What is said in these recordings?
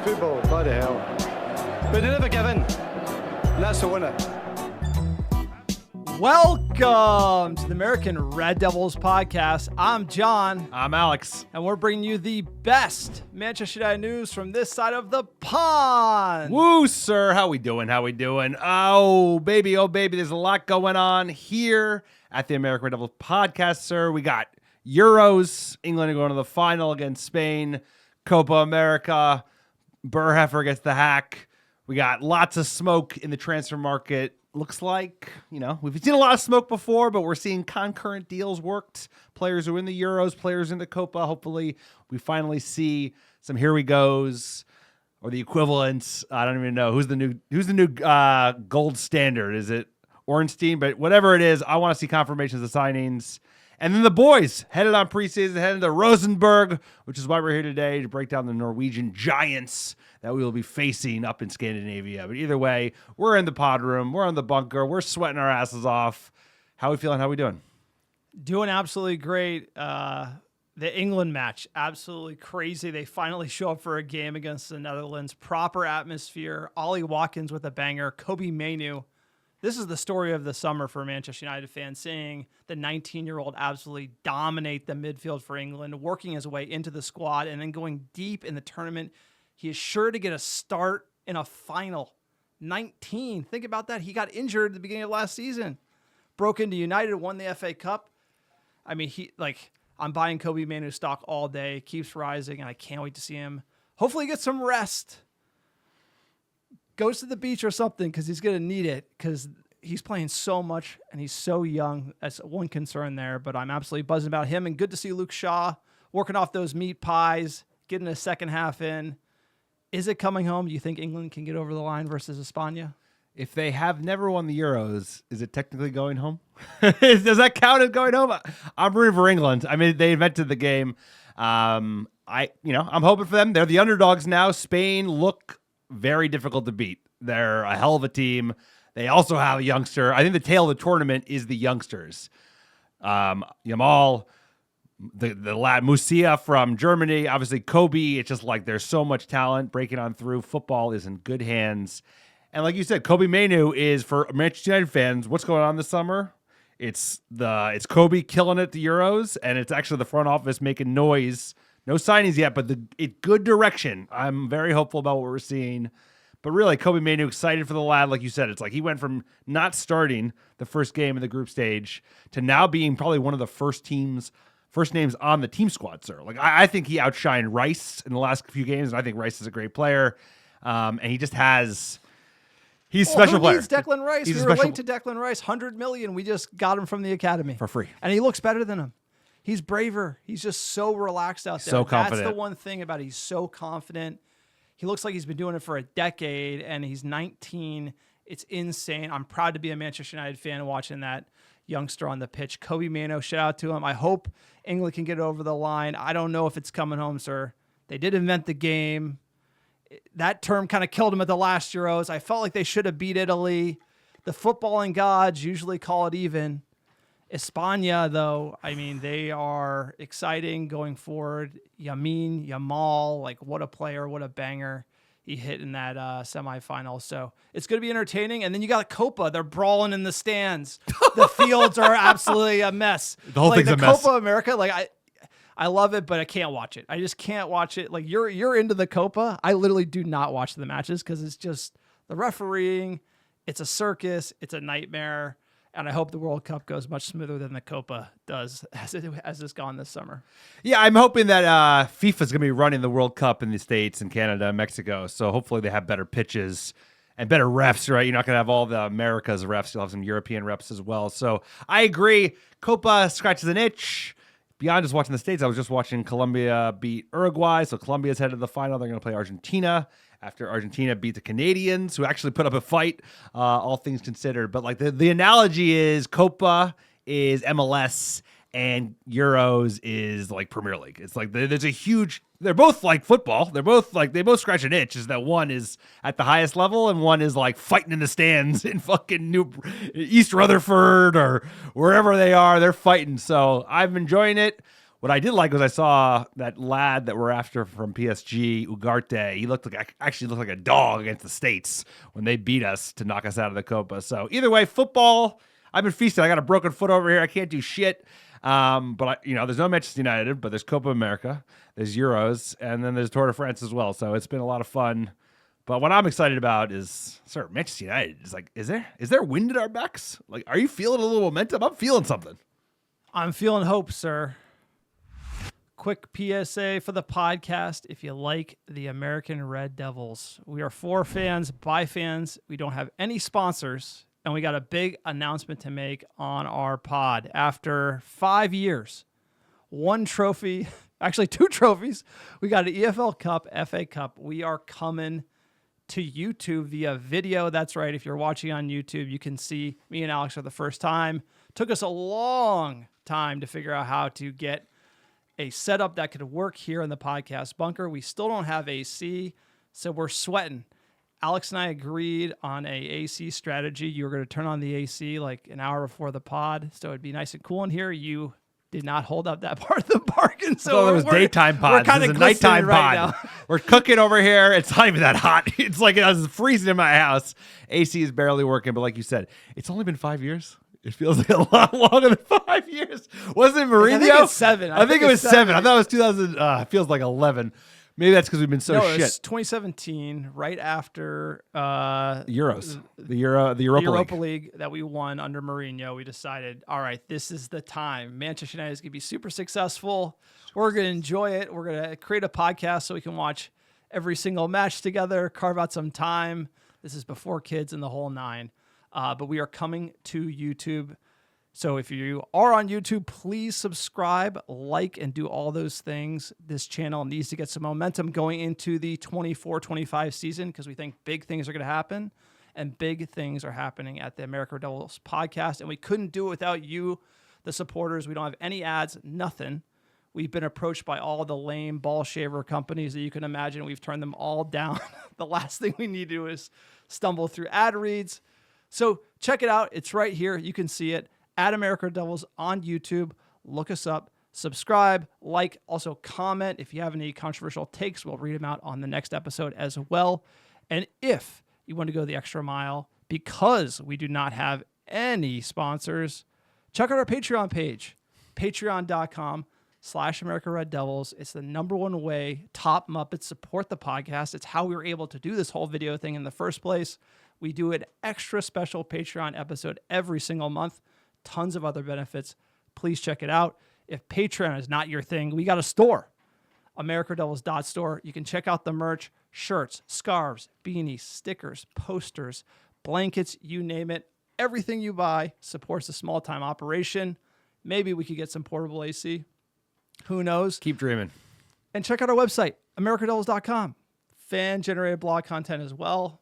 Football, bloody hell. But they never give in. And that's the winner. Welcome to the American Red Devils podcast. I'm John. I'm Alex. And we're bringing you the best Manchester United news from this side of the pond. Woo, sir. How we doing? Oh, baby. There's a lot going on here at the American Red Devils podcast, sir. We got Euros. England are going to the final against Spain. Copa America. Berhalter gets the hack. We got lots of smoke in the transfer market. Looks like, we've seen a lot of smoke before, but we're seeing concurrent deals worked. Players are in the Euros, players in the Copa. Hopefully, we finally see some here we goes or the equivalents. I don't even know who's the new gold standard. Is it Ornstein? But whatever it is, I want to see confirmations of signings. And then the boys headed on preseason, headed to Rosenborg, which is why we're here today to break down the Norwegian giants that we will be facing up in Scandinavia. But either way, we're in the pod room, we're in the bunker, we're sweating our asses off. How are we feeling? How are we doing? Doing absolutely great. The England match, absolutely crazy. They finally show up for a game against the Netherlands. Proper atmosphere. Ollie Watkins with a banger. Kobe Mainoo. This is the story of the summer for Manchester United fans, seeing the 19-year-old absolutely dominate the midfield for England, working his way into the squad, and then going deep in the tournament. He is sure to get a start in a final. 19. Think about that. He got injured at the beginning of last season. Broke into United, won the FA Cup. I mean, I'm buying Kobe Mainoo stock all day. Keeps rising, and I can't wait to see him. Hopefully get some rest. Goes to the beach or something because he's going to need it because he's playing so much and he's so young. That's one concern there, but I'm absolutely buzzing about him. And good to see Luke Shaw working off those meat pies, getting a second half in. Is it coming home? Do you think England can get over the line versus España? If they have never won the Euros, is it technically going home? Does that count as going home? I'm rooting for England. I mean, they invented the game. I'm hoping for them. They're the underdogs now. Spain look very difficult to beat. They're a hell of a team. They also have a youngster. I think the tail of the tournament is the youngsters. Yamal, the lad Musia from Germany, obviously Kobe. It's just like there's so much talent breaking on through. Football is in good hands. And like you said, Kobe Mainoo is, for Manchester United fans, what's going on this summer? It's Kobe killing it at the Euros, and it's actually the front office making noise. No signings yet, but it's good direction. I'm very hopeful about what we're seeing. But really, Kobe Mainoo, excited for the lad. Like you said, it's like he went from not starting the first game in the group stage to now being probably one of the first names on the team squad, sir. Like I think he outshined Rice in the last few games, and I think Rice is a great player. And he just has... He's a special player. He's Declan Rice. We were linked to Declan Rice. $100 million. We just got him from the academy. For free. And he looks better than him. He's braver. He's just so relaxed out there. So confident. That's the one thing about it. He's so confident. He looks like he's been doing it for a decade, and he's 19. It's insane. I'm proud to be a Manchester United fan watching that youngster on the pitch. Kobe Mainoo, shout out to him. I hope England can get over the line. I don't know if it's coming home, sir. They did invent the game. That term kind of killed him at the last Euros. I felt like they should have beat Italy. The footballing gods usually call it even. España, though, I mean, they are exciting going forward. Yamal, like what a player, what a banger he hit in that semifinal. So it's going to be entertaining. And then you got Copa. They're brawling in the stands. The fields are absolutely a mess. The whole thing's a mess. Copa America, I love it, but I can't watch it. I just can't watch it. Like you're into the Copa. I literally do not watch the matches because it's just the refereeing. It's a circus. It's a nightmare. And I hope the World Cup goes much smoother than the Copa does as it's gone this summer. Yeah, I'm hoping that FIFA's going to be running the World Cup in the States and Canada and Mexico. So hopefully they have better pitches and better refs, right? You're not going to have all the America's refs. You'll have some European refs as well. So I agree. Copa scratches an itch. Beyond just watching the States, I was just watching Colombia beat Uruguay. So Colombia's headed to the final. They're going to play Argentina after Argentina beat the Canadians, who actually put up a fight, all things considered. But like the analogy is Copa is MLS and Euros is like Premier League. It's like there's a huge, they're both like football. They both scratch an itch, is that one is at the highest level and one is like fighting in the stands in fucking East Rutherford or wherever they are. They're fighting. So I'm enjoying it. What I did like was I saw that lad that we're after from PSG, Ugarte. He actually looked like a dog against the States when they beat us to knock us out of the Copa. So either way, football, I've been feasting. I got a broken foot over here. I can't do shit. But there's no Manchester United, but there's Copa America, there's Euros, and then there's Tour de France as well. So it's been a lot of fun. But what I'm excited about is, Manchester United. Is like, is there wind at our backs? Like, are you feeling a little momentum? I'm feeling something. I'm feeling hope, sir. Quick PSA for the podcast. If you like the American Red Devils, we are for fans, by fans. We don't have any sponsors, and we got a big announcement to make on our pod. After 5 years, 1 trophy, actually 2 trophies, we got an EFL Cup, FA Cup. We are coming to YouTube via video. That's right. If you're watching on YouTube, you can see me and Alex for the first time. Took us a long time to figure out how to get a setup that could work here in the podcast bunker. We still don't have AC, so we're sweating. Alex and I agreed on a AC strategy. You were going to turn on the AC like an hour before the pod, so it'd be nice and cool in here. You did not hold up that part of the bargain. So it was daytime pod. We're kind of nighttime right pod. now. We're cooking over here. It's not even that hot. It's like it was freezing in my house. AC is barely working, but like you said, it's only been 5 years. It feels like a lot longer than 5 years. Wasn't it Mourinho? I think it's 7. I think it was 7. I thought it was 2000. It feels like 11. Maybe that's because we've been so It shit. was 2017, right after Euros, the Europa League that we won under Mourinho. We decided, all right, this is the time. Manchester United is going to be super successful. We're going to enjoy it. We're going to create a podcast so we can watch every single match together, carve out some time. This is before kids and the whole 9. But we are coming to YouTube. So if you are on YouTube, please subscribe, like, and do all those things. This channel needs to get some momentum going into the 24-25 season because we think big things are going to happen, and big things are happening at the American Red Devils podcast. And we couldn't do it without you, the supporters. We don't have any ads, nothing. We've been approached by all the lame ball shaver companies that you can imagine. We've turned them all down. The last thing we need to do is stumble through ad reads. So check it out. It's right here. You can see it at America Devils on YouTube. Look us up, subscribe, like, also comment. If you have any controversial takes, we'll read them out on the next episode as well. And if you want to go the extra mile, because we do not have any sponsors, check out our Patreon page, patreon.com/America Red Devils. It's the #1 way top Muppets support the podcast. It's how we were able to do this whole video thing in the first place. We do an extra special Patreon episode every single month. Tons of other benefits. Please check it out. If Patreon is not your thing, we got a store, AmericaDevils.store. You can check out the merch, shirts, scarves, beanies, stickers, posters, blankets, you name it. Everything you buy supports a small-time operation. Maybe we could get some portable AC. Who knows? Keep dreaming. And check out our website, AmericaDevils.com. Fan-generated blog content as well.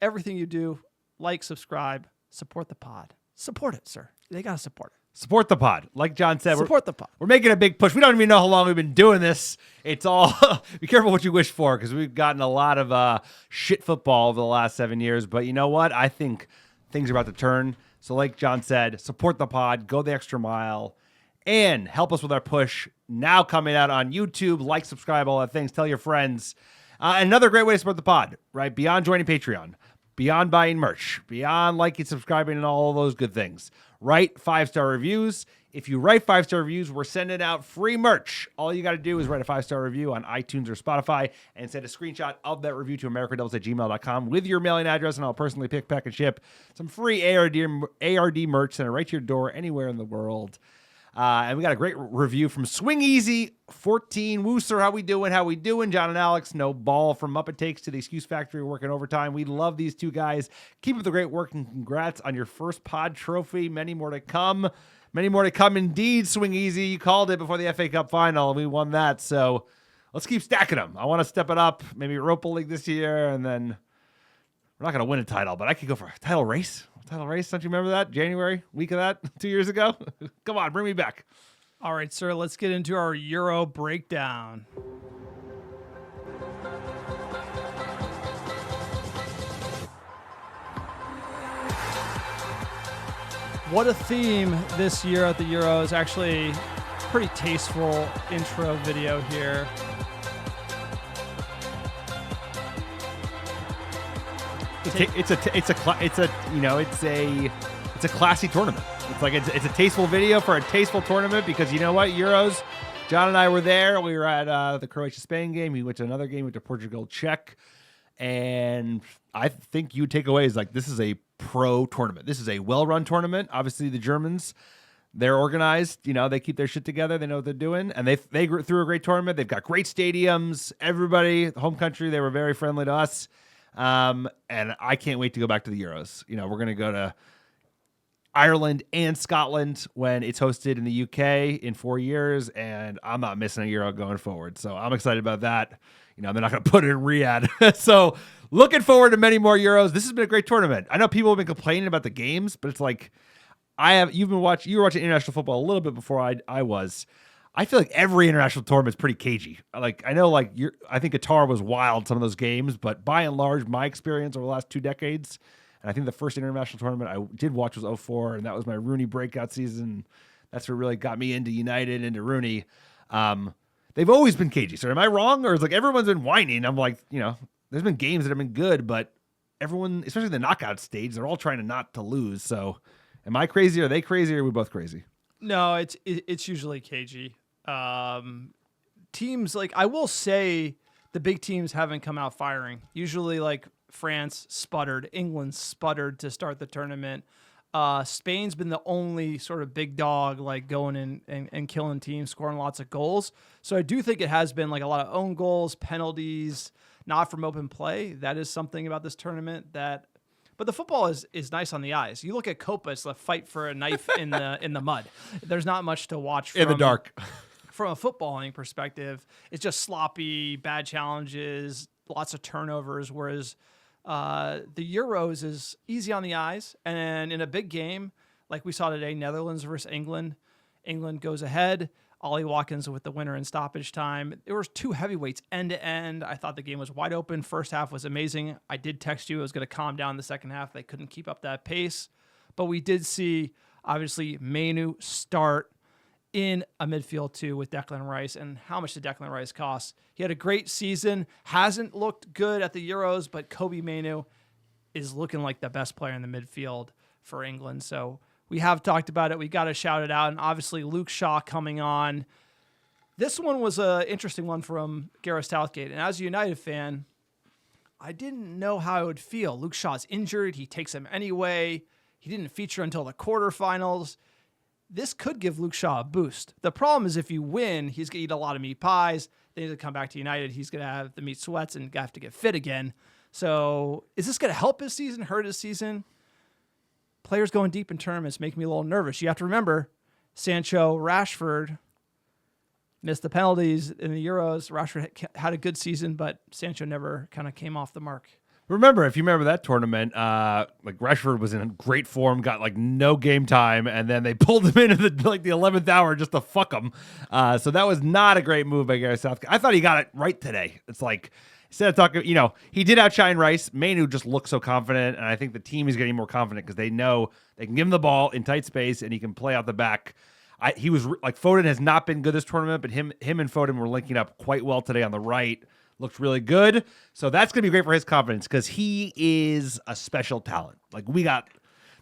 Everything you do, like, subscribe, support the pod. Support it, sir. They got to support it. Support the pod. Like John said, Support the pod. We're making a big push. We don't even know how long we've been doing this. It's all, be careful what you wish for, because we've gotten a lot of shit football over the last 7 years. But you know what? I think things are about to turn. So like John said, support the pod, go the extra mile, and help us with our push. Now coming out on YouTube, like, subscribe, all that things. Tell your friends. Another great way to support the pod, right? Beyond joining Patreon, beyond buying merch, beyond liking, subscribing, and all those good things. Write 5-star reviews. If you write 5-star reviews, we're sending out free merch. All you got to do is write a 5-star review on iTunes or Spotify and send a screenshot of that review to americadevils@gmail.com with your mailing address, and I'll personally pick, pack, and ship some free ARD merch sent right to your door anywhere in the world. And we got a great review from Swing Easy 14. Woo, sir, how we doing? How we doing? John and Alex, no ball from Muppet Takes to the Excuse Factory working overtime. We love these two guys. Keep up the great work, and congrats on your first pod trophy. Many more to come. Many more to come indeed, Swing Easy. You called it before the FA Cup final, and we won that. So let's keep stacking them. I want to step it up. Maybe Europa League this year, and then we're not going to win a title, but I could go for a title race. Don't you remember that? January, week of that, 2 years ago? Come on, bring me back. All right, sir, let's get into our Euro breakdown. What a theme this year at the Euros. Actually, pretty tasteful intro video here. It's a classy tournament. It's like it's a tasteful video for a tasteful tournament because you know what, Euros. John and I were there. We were at the Croatia-Spain game. We went to another game. We went to Portugal-Czech. And I think you take away is like this is a pro tournament. This is a well-run tournament. Obviously, the Germans, they're organized. You know, they keep their shit together. They know what they're doing. And they threw a great tournament. They've got great stadiums. Everybody, the home country, they were very friendly to us. And I can't wait to go back to the Euros. You know, we're going to go to Ireland and Scotland when it's hosted in the UK in 4 years, and I'm not missing a Euro going forward. So I'm excited about that. You know, they're not going to put it in Riyadh. So looking forward to many more Euros. This has been a great tournament. I know people have been complaining about the games, you were watching international football a little bit before I was. I feel like every international tournament is pretty cagey. Like I know, I think Qatar was wild some of those games, but by and large, my experience over the last 2 decades, and I think the first international tournament I did watch was 2004, and that was my Rooney breakout season. That's what really got me into United, into Rooney. They've always been cagey. So am I wrong, or is like everyone's been whining? I'm like, you know, there's been games that have been good, but everyone, especially the knockout stage, they're all trying not to lose. So am I crazy? Are they crazy? Or are we both crazy? No, it's usually cagey. Teams, like, I will say the big teams haven't come out firing. Usually, like, France sputtered, England sputtered to start the tournament. Spain's been the only sort of big dog, like, going in and killing teams, scoring lots of goals. So I do think it has been, like, a lot of own goals, penalties, not from open play. That is something about this tournament that... But the football is nice on the eyes. You look at Copa, it's a fight for a knife in the mud. There's not much to watch in the dark. From a footballing perspective, it's just sloppy, bad challenges, lots of turnovers, whereas the Euros is easy on the eyes. And in a big game, like we saw today, Netherlands versus England, England goes ahead. Ollie Watkins with the winner in stoppage time. There was 2 heavyweights end to end. I thought the game was wide open. First half was amazing. I did text you it was going to calm down the second half. They couldn't keep up that pace. But we did see, obviously, Manu start in a midfield too with Declan Rice. And how much did Declan Rice cost? He had a great season. Hasn't looked good at the Euros, but Kobbie Mainoo is looking like the best player in the midfield for England. So we have talked about it. We got to shout it out. And obviously Luke Shaw coming on. This one was an interesting one from Gareth Southgate. And as a United fan, I didn't know how I would feel. Luke Shaw's injured. He takes him anyway. He didn't feature until the quarterfinals. This could give Luke Shaw a boost. The problem is if you win, he's going to eat a lot of meat pies. Then he's going to come back to United. He's going to have the meat sweats and have to get fit again. So is this going to help his season, hurt his season? Players going deep in tournaments make me a little nervous. You have to remember, Sancho, Rashford missed the penalties in the Euros. Rashford had a good season, but Sancho never kind of came off the mark. Remember, if you remember that tournament, like Rashford was in great form, got like no game time, and then they pulled him into the 11th hour just to fuck him. So that was not a great move by Gareth Southgate. I thought he got it right today. It's like, instead of talking, you know, he did outshine Rice. Mainoo just looked so confident, and I think the team is getting more confident because they know they can give him the ball in tight space, and he can play out the back. He was like, Foden has not been good this tournament, but him and Foden were linking up quite well today on the right. Looked really good. So that's going to be great for his confidence because he is a special talent. Like, we got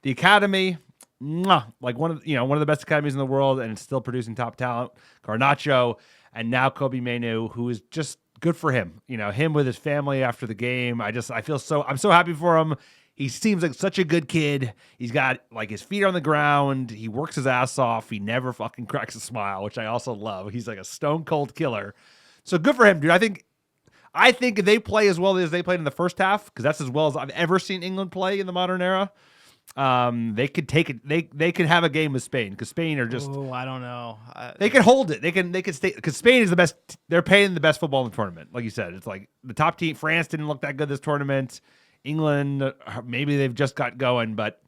the academy, like one of the best academies in the world, and it's still producing top talent. Garnacho, and now Kobbie Mainoo, who is just good for him. You know, him with his family after the game. I'm so happy for him. He seems like such a good kid. He's got like his feet on the ground. He works his ass off. He never fucking cracks a smile, which I also love. He's like a stone cold killer. So good for him, dude. I think if they play as well as they played in the first half, because that's as well as I've ever seen England play in the modern era, they could take it. They could have a game with Spain because Spain are just. Oh, I don't know. They can hold it. They can stay because Spain is the best. They're paying the best football in the tournament. Like you said, it's like the top team. France didn't look that good this tournament. England, maybe they've just got going, but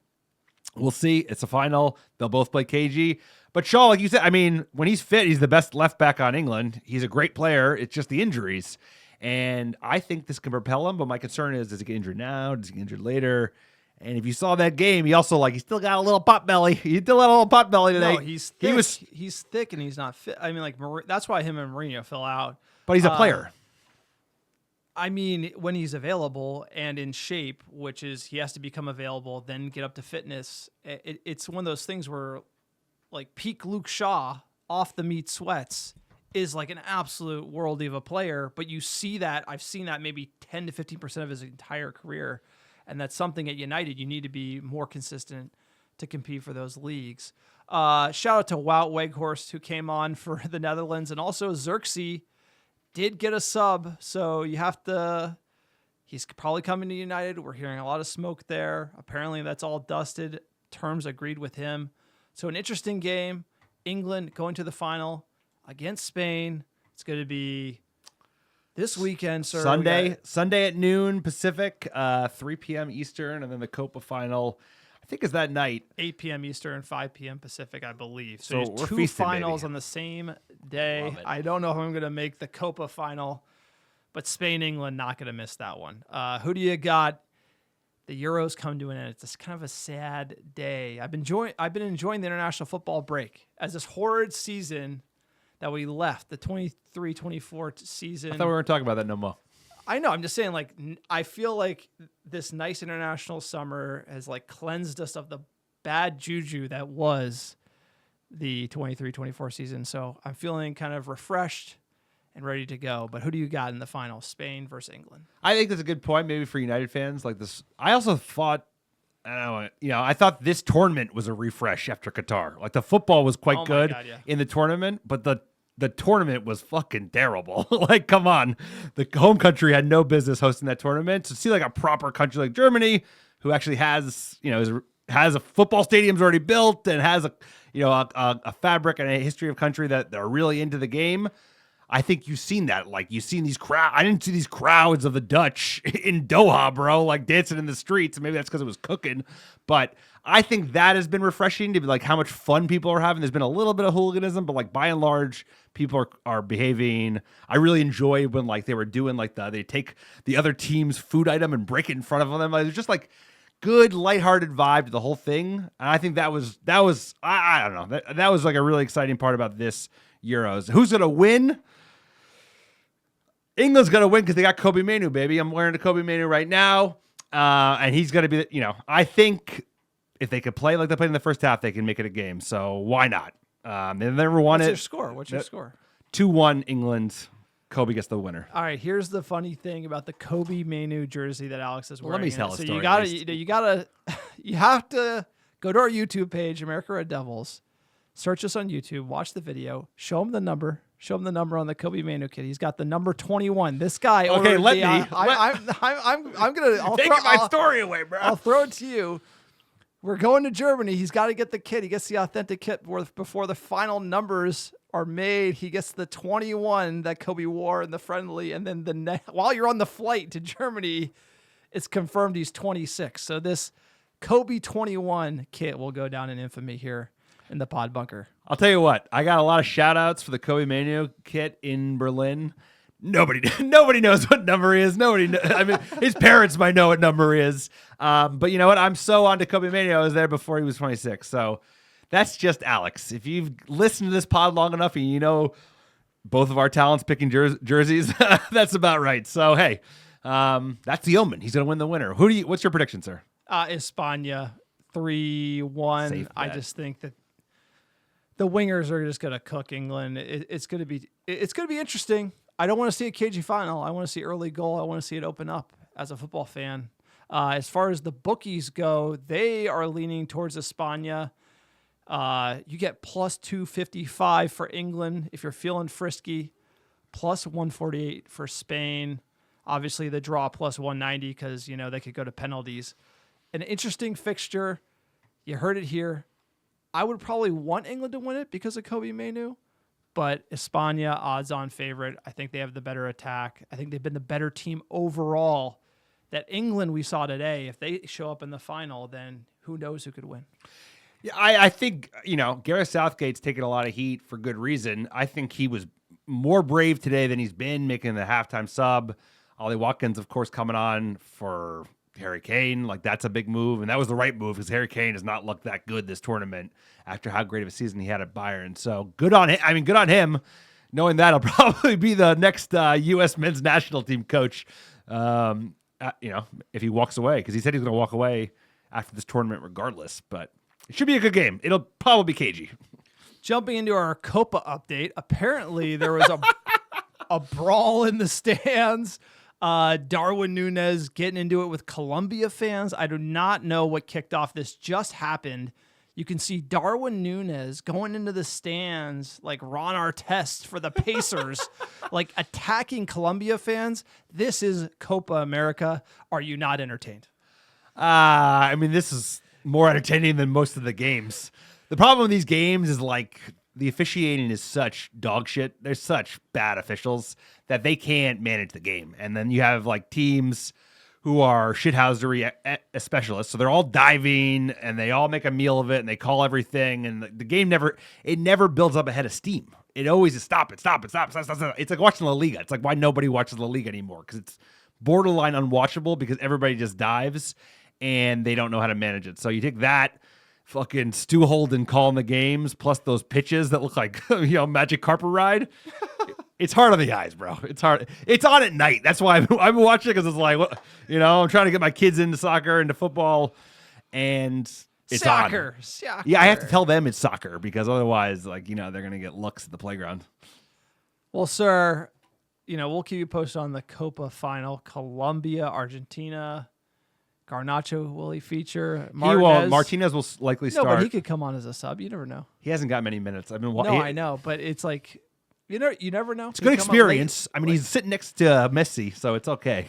we'll see. It's a final. They'll both play KG. But Shaw, like you said, I mean, when he's fit, he's the best left back on England. He's a great player. It's just the injuries. And I think this can propel him, but my concern is, does he get injured now? Does he get injured later? And if you saw that game, he still got a little pot belly. He still had a little pot belly today. No, he's thick. He's thick and he's not fit. I mean, like, that's why him and Mourinho fell out. But he's a player. I mean, when he's available and in shape, which is he has to become available, then get up to fitness. It's one of those things where, like, peak Luke Shaw off the meat sweats is like an absolute worldie of a player. But you see that. I've seen that maybe 10 to 15% of his entire career. And that's something at United. You need to be more consistent to compete for those leagues. Shout out to Wout Weghorst, who came on for the Netherlands. And also Zirkzee did get a sub. So you have to... He's probably coming to United. We're hearing a lot of smoke there. Apparently that's all dusted. Terms agreed with him. So an interesting game. England going to the final against Spain. It's going to be... this weekend, sir. Sunday at noon Pacific, 3 p.m. Eastern, and then the Copa final, I think, is that night. 8 p.m. Eastern, 5 p.m. Pacific, I believe. So we're two feasting, finals baby. on the same day. I don't know if I'm going to make the Copa final, but Spain, England, not going to miss that one. Who do you got? The Euros come to an end. It's just kind of a sad day. I've been enjoying the international football break as this horrid season that we left, the 23-24 season. I thought we weren't talking about that no more. I know. I'm just saying, like, I feel like this nice international summer has, like, cleansed us of the bad juju that was the 23-24 season. So I'm feeling kind of refreshed and ready to go. But who do you got in the final? Spain versus England. I think that's a good point, maybe for United fans like this. I also thought, I thought this tournament was a refresh after Qatar. Like, the football was quite good in the tournament, but the tournament was fucking terrible. Like, come on. The home country had no business hosting that tournament. To see, like, a proper country like Germany, who actually has, has a football stadium's already built and has a fabric and a history of country that are really into the game. I think you've seen that. Like, you've seen these crowds. I didn't see these crowds of the Dutch in Doha, bro, like dancing in the streets. Maybe that's because it was cooking. But I think that has been refreshing to be like how much fun people are having. There's been a little bit of hooliganism, but like by and large, people are behaving. I really enjoyed when like they were doing like they take the other team's food item and break it in front of them. Like, it was just like good, lighthearted vibe to the whole thing. And I think that was I don't know. That was like a really exciting part about this Euros. Who's going to win? England's going to win because they got Kobe Mainoo, baby. I'm wearing a Kobe Mainoo right now. And he's going to be, I think if they could play like they played in the first half, they can make it a game. So why not? They never won it. What's your score? 2-1 England. Kobe gets the winner. All right. Here's the funny thing about the Kobe Mainoo jersey that Alex is wearing. Let me tell a story. You have to go to our YouTube page, America Red Devils. Search us on YouTube. Watch the video. Show him the number. Show him the number on the Kobe Mainoo kit. He's got the number 21. This guy. Okay, I'm gonna take my story away, bro. I'll throw it to you. We're going to Germany. He's got to get the kit. He gets the authentic kit before the final numbers are made. He gets the 21 that Kobe wore in the friendly, and then while you're on the flight to Germany, it's confirmed he's 26. So this Kobe 21 kit will go down in infamy here in the pod bunker. I'll tell you what, I got a lot of shout outs for the Kobe Mainoo kit in Berlin. Nobody knows what number he is. I mean, his parents might know what number he is. But you know what? I'm so on to Kobe Mainoo. I was there before he was 26. So that's just Alex. If you've listened to this pod long enough and you know both of our talents picking jerseys, that's about right. So, hey, that's the omen. He's going to win the winner. What's your prediction, sir? España 3-1. I just think that the wingers are just going to cook England. It's going to be interesting. I don't want to see a cagey final. I want to see early goal. I want to see it open up as a football fan. As far as the bookies go, they are leaning towards España. You get plus 255 for England if you're feeling frisky, plus 148 for Spain. Obviously, the draw plus 190 because, they could go to penalties. An interesting fixture. You heard it here. I would probably want England to win it because of Kobe Mainoo, but España, odds-on favorite. I think they have the better attack. I think they've been the better team overall. That England we saw today, if they show up in the final, then who knows who could win. Yeah, I think, Gareth Southgate's taking a lot of heat for good reason. I think he was more brave today than he's been, making the halftime sub. Ollie Watkins, of course, coming on to Harry Kane. Like, that's a big move, and that was the right move because Harry Kane has not looked that good this tournament after how great of a season he had at Bayern. So good on him. I mean, good on him, knowing that he'll probably be the next U.S. men's national team coach, if he walks away, because he said he's going to walk away after this tournament regardless. But it should be a good game. It'll probably be cagey. Jumping into our Copa update, apparently there was a brawl in the stands. Darwin Núñez getting into it with Colombia fans. I do not know what kicked off this. Just happened. You can see Darwin Núñez going into the stands like Ron Artest for the Pacers, like attacking Colombia fans. This is Copa America. Are you not entertained? I mean, this is more entertaining than most of the games. The problem with these games is like the officiating is such dog shit. There's such bad officials that they can't manage the game. And then you have like teams who are shithousery specialists. So they're all diving and they all make a meal of it and they call everything. And the game never builds up a head of steam. It always is stop. It's like watching La Liga. It's like why nobody watches La Liga anymore, because it's borderline unwatchable because everybody just dives and they don't know how to manage it. So you take that, fucking Stu Holden calling the games, plus those pitches that look like magic carpet ride. It's hard on the eyes, bro. It's hard. It's on at night. That's why I'm watching, because it's like, I'm trying to get my kids into soccer, into football, and it's soccer. Yeah, I have to tell them it's soccer, because otherwise, they're gonna get looks at the playground. Well, sir, we'll keep you posted on the Copa final. Colombia, Argentina. Garnacho, will he feature? Martinez will likely start. No, but he could come on as a sub. You never know. He hasn't got many minutes. I've been watching. No, I know, but it's like, you never know. It's a good experience. I mean, he's sitting next to Messi, so it's okay.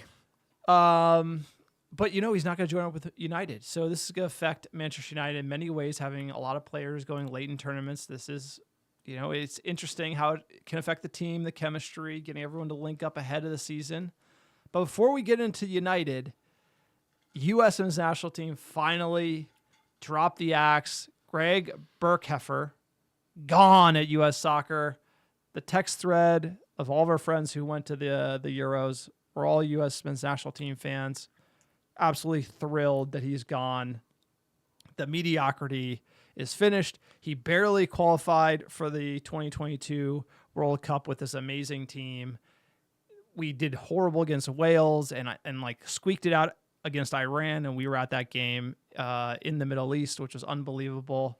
But he's not going to join up with United. So this is going to affect Manchester United in many ways, having a lot of players going late in tournaments. This is, it's interesting how it can affect the team, the chemistry, getting everyone to link up ahead of the season. But before we get into United, U.S. men's national team finally dropped the axe. Gregg Berhalter gone at U.S. Soccer. The text thread of all of our friends who went to the Euros were all U.S. men's national team fans. Absolutely thrilled that he's gone. The mediocrity is finished. He barely qualified for the 2022 World Cup with this amazing team. We did horrible against Wales and squeaked it out against Iran, and we were at that game in the Middle East, which was unbelievable.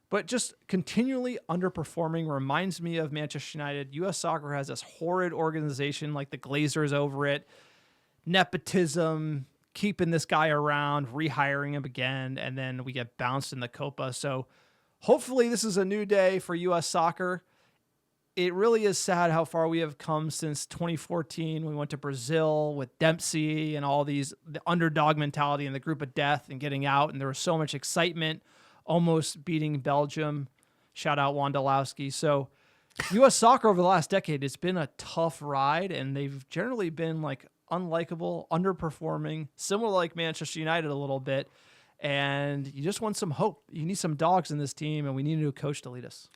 But just continually underperforming reminds me of Manchester United. U.S. Soccer has this horrid organization like the Glazers over it. Nepotism, keeping this guy around, rehiring him again, and then we get bounced in the Copa. So hopefully this is a new day for U.S. Soccer. It really is sad how far we have come since 2014. We went to Brazil with Dempsey and all the underdog mentality and the group of death and getting out. And there was so much excitement, almost beating Belgium. Shout out Wondolowski. So U.S. Soccer over the last decade, it's been a tough ride, and they've generally been like unlikable, underperforming, similar like Manchester United a little bit. And you just want some hope. You need some dogs in this team, and we need a new coach to lead us.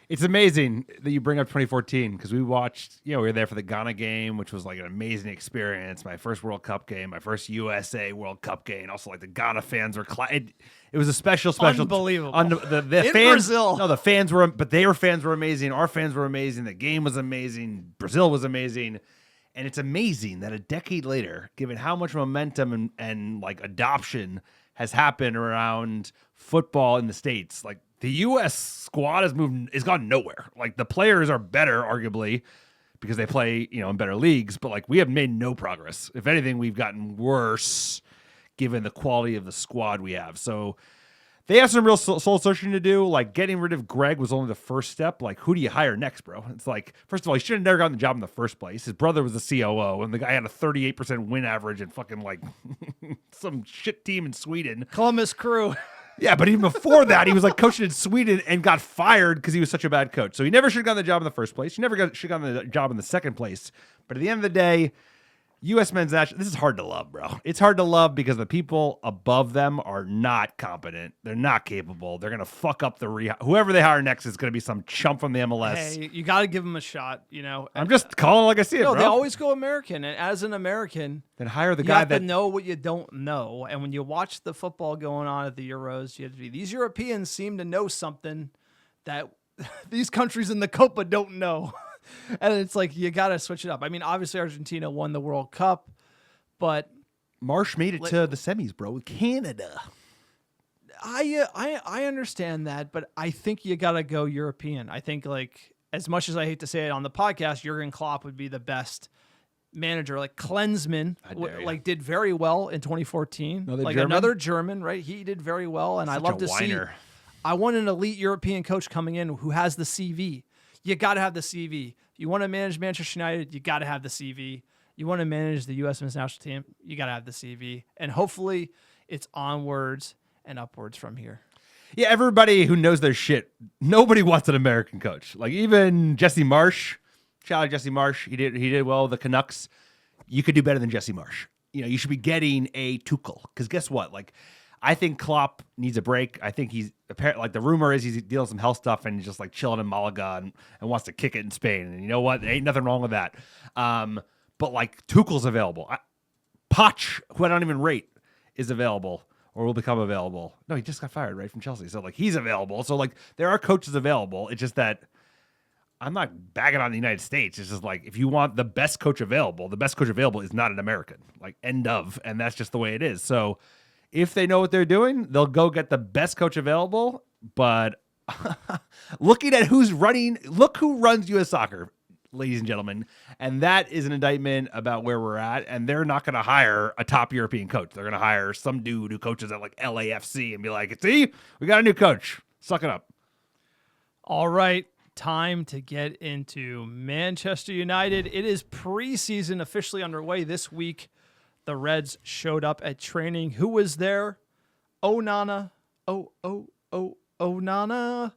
It's amazing that you bring up 2014, because we watched, we were there for the Ghana game, which was like an amazing experience. My first World Cup game, my first USA World Cup game. Also, like the Ghana fans were, it was a special. Unbelievable. The in fans, Brazil. No, the fans were, but their fans were amazing. Our fans were amazing. The game was amazing. Brazil was amazing. And it's amazing that a decade later, given how much momentum and like adoption has happened around football in the States, like, the U.S. squad has gone nowhere. Like, the players are better, arguably, because they play, in better leagues. But like, we have made no progress. If anything, we've gotten worse, given the quality of the squad we have. So they have some real soul searching to do. Like, getting rid of Gregg was only the first step. Like, who do you hire next, bro? It's like, first of all, he should have never gotten the job in the first place. His brother was the COO, and the guy had a 38% win average and fucking like some shit team in Sweden. Columbus Crew. Yeah, but even before that, he was like coaching in Sweden and got fired because he was such a bad coach. So he never should have gotten the job in the first place. He never should have gotten the job in the second place. But at the end of the day, U.S. men's national, this is hard to love, bro. It's hard to love because the people above them are not competent. They're not capable. They're going to fuck up whoever they hire next is going to be some chump from the MLS. Hey, you got to give them a shot, I'm just calling it like I see it, bro. They always go American. And as an American, then hire the you guy have that to know what you don't know. And when you watch the football going on at the Euros, you have to be, these Europeans seem to know something that these countries in the Copa don't know. And it's like, you got to switch it up. I mean, obviously Argentina won the World Cup, but Marsh made it to the semis, bro, with Canada. I understand that, but I think you got to go European. I think, like, as much as I hate to say it on the podcast, Jurgen Klopp would be the best manager. Like Klinsmann, did very well in 2014. Another German, right? He did very well, and I love to see. I want an elite European coach coming in who has the CV. You got to have the CV. You want to manage Manchester United, you got to have the CV. You want to manage the U.S. men's national team, you got to have the CV. And hopefully it's onwards and upwards from here. Yeah, everybody who knows their shit, nobody wants an American coach. Like even Jesse Marsh, shout out Jesse Marsh. He did well with the Canucks. You could do better than Jesse Marsh. You should be getting a Tuchel. Because guess what? Like, I think Klopp needs a break. I think he's apparently, the rumor is he's dealing with some health stuff and he's just like chilling in Malaga and wants to kick it in Spain. And you know what? There ain't nothing wrong with that. But like Tuchel's available. Poch, who I don't even rate, is available or will become available. No, he just got fired right from Chelsea. So like he's available. So like there are coaches available. It's just that I'm not bagging on the United States. It's just like if you want the best coach available, the best coach available is not an American. Like end of. And that's just the way it is. So if they know what they're doing, they'll go get the best coach available. But looking at look who runs U.S. soccer, ladies and gentlemen. And that is an indictment about where we're at. And they're not going to hire a top European coach. They're going to hire some dude who coaches at like LAFC and be like, see, we got a new coach. Suck it up. All right. Time to get into Manchester United. It is preseason officially underway this week. The Reds showed up at training. Who was there? Onana. Onana.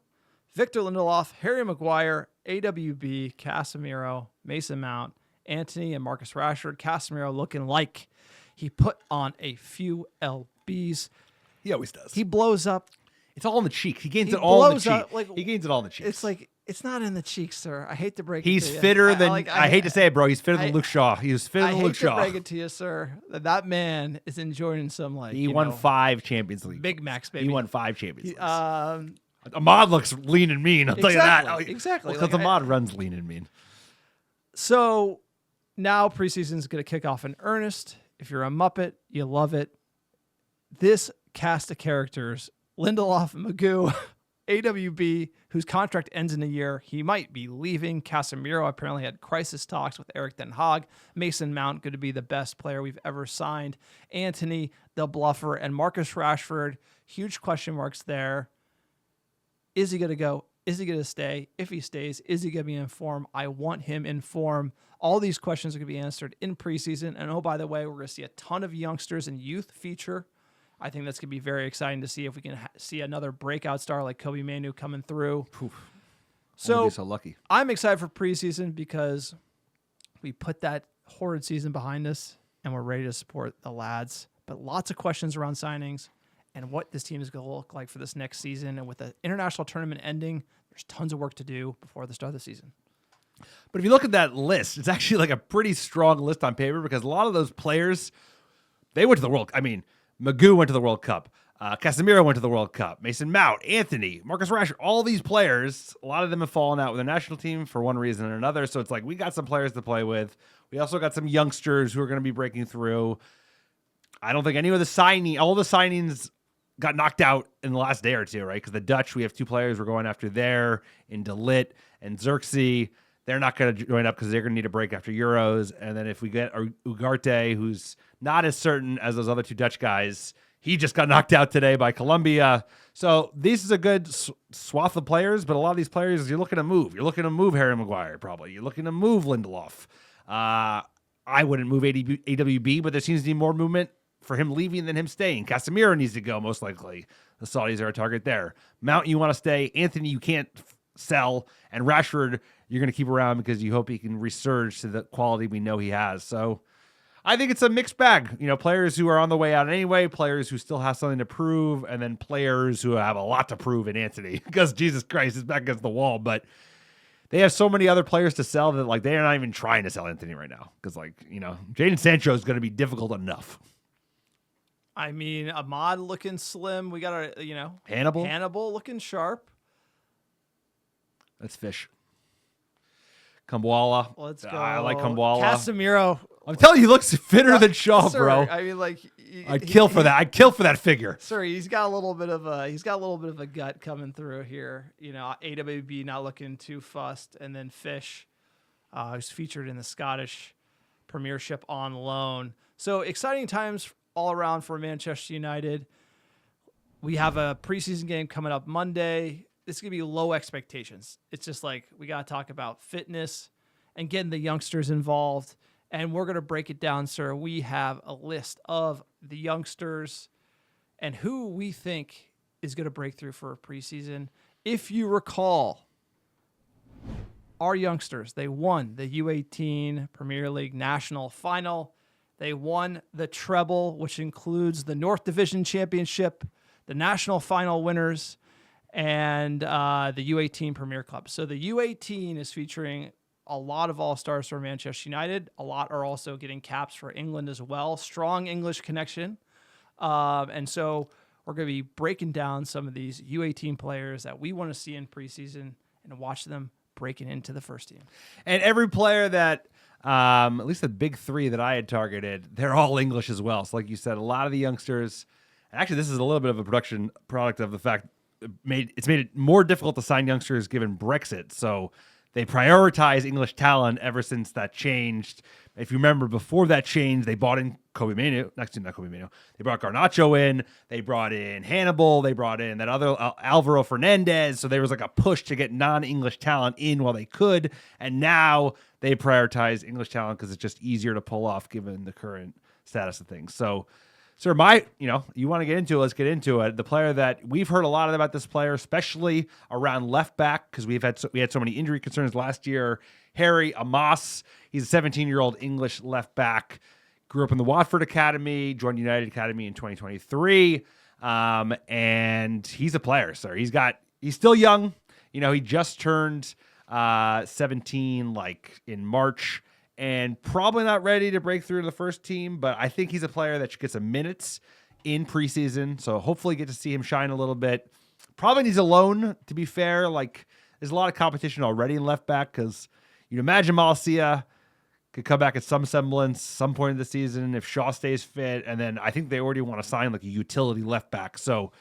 Victor Lindelof, Harry Maguire, AWB, Casemiro, Mason Mount, Antony, and Marcus Rashford. Casemiro looking like he put on a few lbs. He always does. He blows up. It's all in the cheeks. He gains it all in the cheeks. He gains it all in the cheeks. It's like, it's not in the cheeks, sir. I hate to break it He's to you. fitter than, I hate to say it, bro. He's fitter than Luke Shaw. He was fitter than Luke Shaw. I hate to break it to you, sir. That man is enjoying some, like, he won 5 Champions League. Big Macs, baby. He won 5 Champions Leagues. Ahmad looks lean and mean. I'll tell you that. Exactly. Because Ahmad runs lean and mean. So now preseason is going to kick off in earnest. If you're a Muppet, you love it. This cast of characters, Lindelof, Magoo, AWB, whose contract ends in a year, he might be leaving. Casemiro apparently had crisis talks with Eric Ten Hag. Mason Mount going to be the best player we've ever signed. Antony, the bluffer, and Marcus Rashford, huge question marks there. Is he going to go? Is he going to stay? If he stays, is he going to be in form? I want him in form. All these questions are going to be answered in preseason. And oh, by the way, we're going to see a ton of youngsters and youth feature. I think that's going to be very exciting to see if we can see another breakout star like Kobe Manu coming through. So lucky. I'm excited for preseason because we put that horrid season behind us and we're ready to support the lads. But lots of questions around signings and what this team is going to look like for this next season. And with the international tournament ending, there's tons of work to do before the start of the season. But if you look at that list, it's actually like a pretty strong list on paper because a lot of those players, they went to the World. I mean, Magoo went to the World Cup. Casemiro went to the World Cup. Mason Mount, Antony, Marcus Rashford, all these players, a lot of them have fallen out with their national team for one reason or another. So it's like we got some players to play with. We also got some youngsters who are going to be breaking through. I don't think any of all the signings got knocked out in the last day or two, right? Because the Dutch, we have 2 players we're going after there in Ligt and Zirkzee. They're not going to join up because they're going to need a break after Euros. And then if we get Ugarte, who's not as certain as those other 2 Dutch guys, he just got knocked out today by Colombia. So this is a good swath of players, but a lot of these players, you're looking to move. You're looking to move Harry Maguire, probably. You're looking to move Lindelof. I wouldn't move AWB, but there seems to be more movement for him leaving than him staying. Casemiro needs to go, most likely. The Saudis are a target there. Mount, you want to stay. Antony, you can't sell. And Rashford, you're going to keep around because you hope he can resurge to the quality we know he has. So I think it's a mixed bag. Players who are on the way out anyway, players who still have something to prove, and then players who have a lot to prove in Anthony because Jesus Christ is back against the wall. But they have so many other players to sell that they're not even trying to sell Anthony right now because Jadon Sancho is going to be difficult enough. I mean, Ahmad looking slim. We got Hannibal looking sharp. That's fish. Kumbwala. Let's go. I like Kumbwala. Casemiro. I'm telling you, he looks fitter than Shaw, bro. I mean, I'd kill for that. I'd kill for that figure. Sorry, he's got a little bit of a gut coming through here. AWB not looking too fussed, and then Fish, who's featured in the Scottish Premiership on loan. So exciting times all around for Manchester United. We have a preseason game coming up Monday. It's going to be low expectations. It's just we got to talk about fitness and getting the youngsters involved. And we're going to break it down, sir. We have a list of the youngsters and who we think is going to break through for a preseason. If you recall, our youngsters, they won the U18 Premier League National Final. They won the treble, which includes the North Division Championship, the National Final winners, and the U18 Premier Club. So the U18 is featuring a lot of all-stars for Manchester United. A lot are also getting caps for England as well. Strong English connection. And so we're going to be breaking down some of these U18 players that we want to see in preseason and watch them breaking into the first team. And every player that, at least the big three that I had targeted, they're all English as well. So like you said, a lot of the youngsters, actually this is a little bit of a production product of the fact it's made it more difficult to sign youngsters given Brexit. So they prioritize English talent ever since that changed. If you remember, before that change, they bought in Kobe Mainoo. Actually, not Kobe Mainoo. They brought Garnacho in. They brought in Hannibal. They brought in that other Alvaro Fernandez. So there was a push to get non-English talent in while they could. And now they prioritize English talent because it's just easier to pull off given the current status of things. So, sir, you want to get into it, let's get into it. The player that we've heard a lot about this player, especially around left back, because we had so many injury concerns last year. Harry Amass, he's a 17-year-old English left back, grew up in the Watford Academy, joined United Academy in 2023, and he's a player, sir. He's still young. He just turned 17 in March. And probably not ready to break through to the first team, but I think he's a player that should get some minutes in preseason. So hopefully get to see him shine a little bit. Probably needs a loan, to be fair. There's a lot of competition already in left back because you'd imagine Malacia could come back at some semblance some point of the season if Shaw stays fit. And then I think they already want to sign a utility left back. So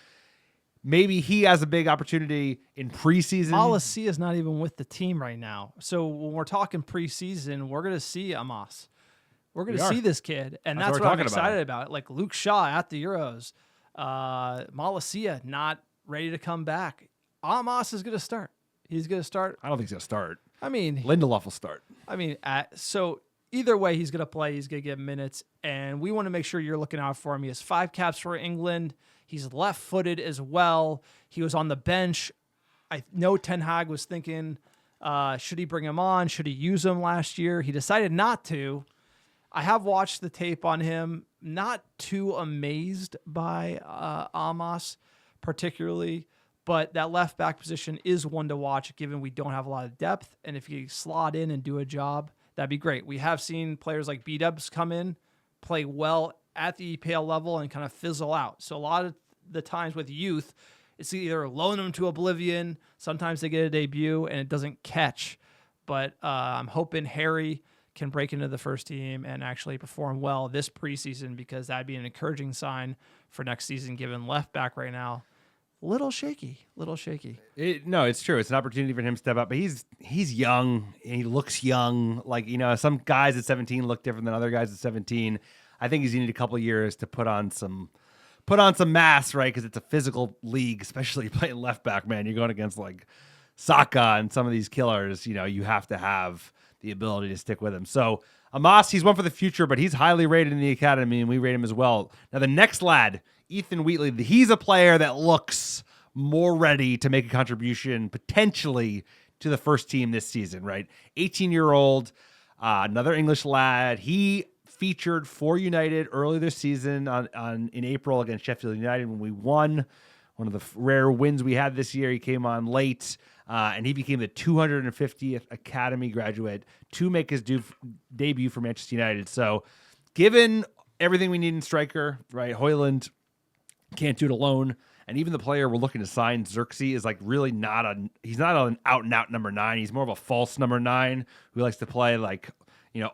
maybe he has a big opportunity in preseason. Malacia is not even with the team right now. So when we're talking preseason, we're going to see Amass. We're going to see this kid, and that's what I'm excited about. Luke Shaw at the Euros. Malacia not ready to come back. Amass is going to start. He's going to start. I don't think he's going to start. I mean, Lindelof will start. I mean, so either way, he's going to play. He's going to get minutes, and we want to make sure you're looking out for him. He has 5 caps for England. He's left-footed as well. He was on the bench. I know Ten Hag was thinking, should he bring him on? Should he use him last year? He decided not to. I have watched the tape on him. Not too amazed by Amass particularly, but that left-back position is one to watch given we don't have a lot of depth. And if you slot in and do a job, that'd be great. We have seen players like B-Dubs come in, play well at the EPL level and kind of fizzle out. So a lot of the times with youth, it's either loan them to oblivion, sometimes they get a debut and it doesn't catch. But I'm hoping Harry can break into the first team and actually perform well this preseason because that'd be an encouraging sign for next season given left back right now. Little shaky. No, it's true. It's an opportunity for him to step up, but he's young and he looks young. Some guys at 17 look different than other guys at 17. I think he's needed a couple of years to put on some mass, right? Because it's a physical league, especially playing left back, man. You're going against Saka and some of these killers. You have to have the ability to stick with him. So Amass, he's one for the future, but he's highly rated in the academy, and we rate him as well. Now the next lad, Ethan Wheatley, he's a player that looks more ready to make a contribution potentially to the first team this season, right? 18-year-old, another English lad. He featured for United early this season in April against Sheffield United when we won. One of the rare wins we had this year. He came on late, and he became the 250th Academy graduate to make his debut for Manchester United. So given everything we need in striker, right, Højlund can't do it alone. And even the player we're looking to sign, Zirkzee, is like really he's not an out-and-out number 9. He's more of a false number 9 who likes to play like,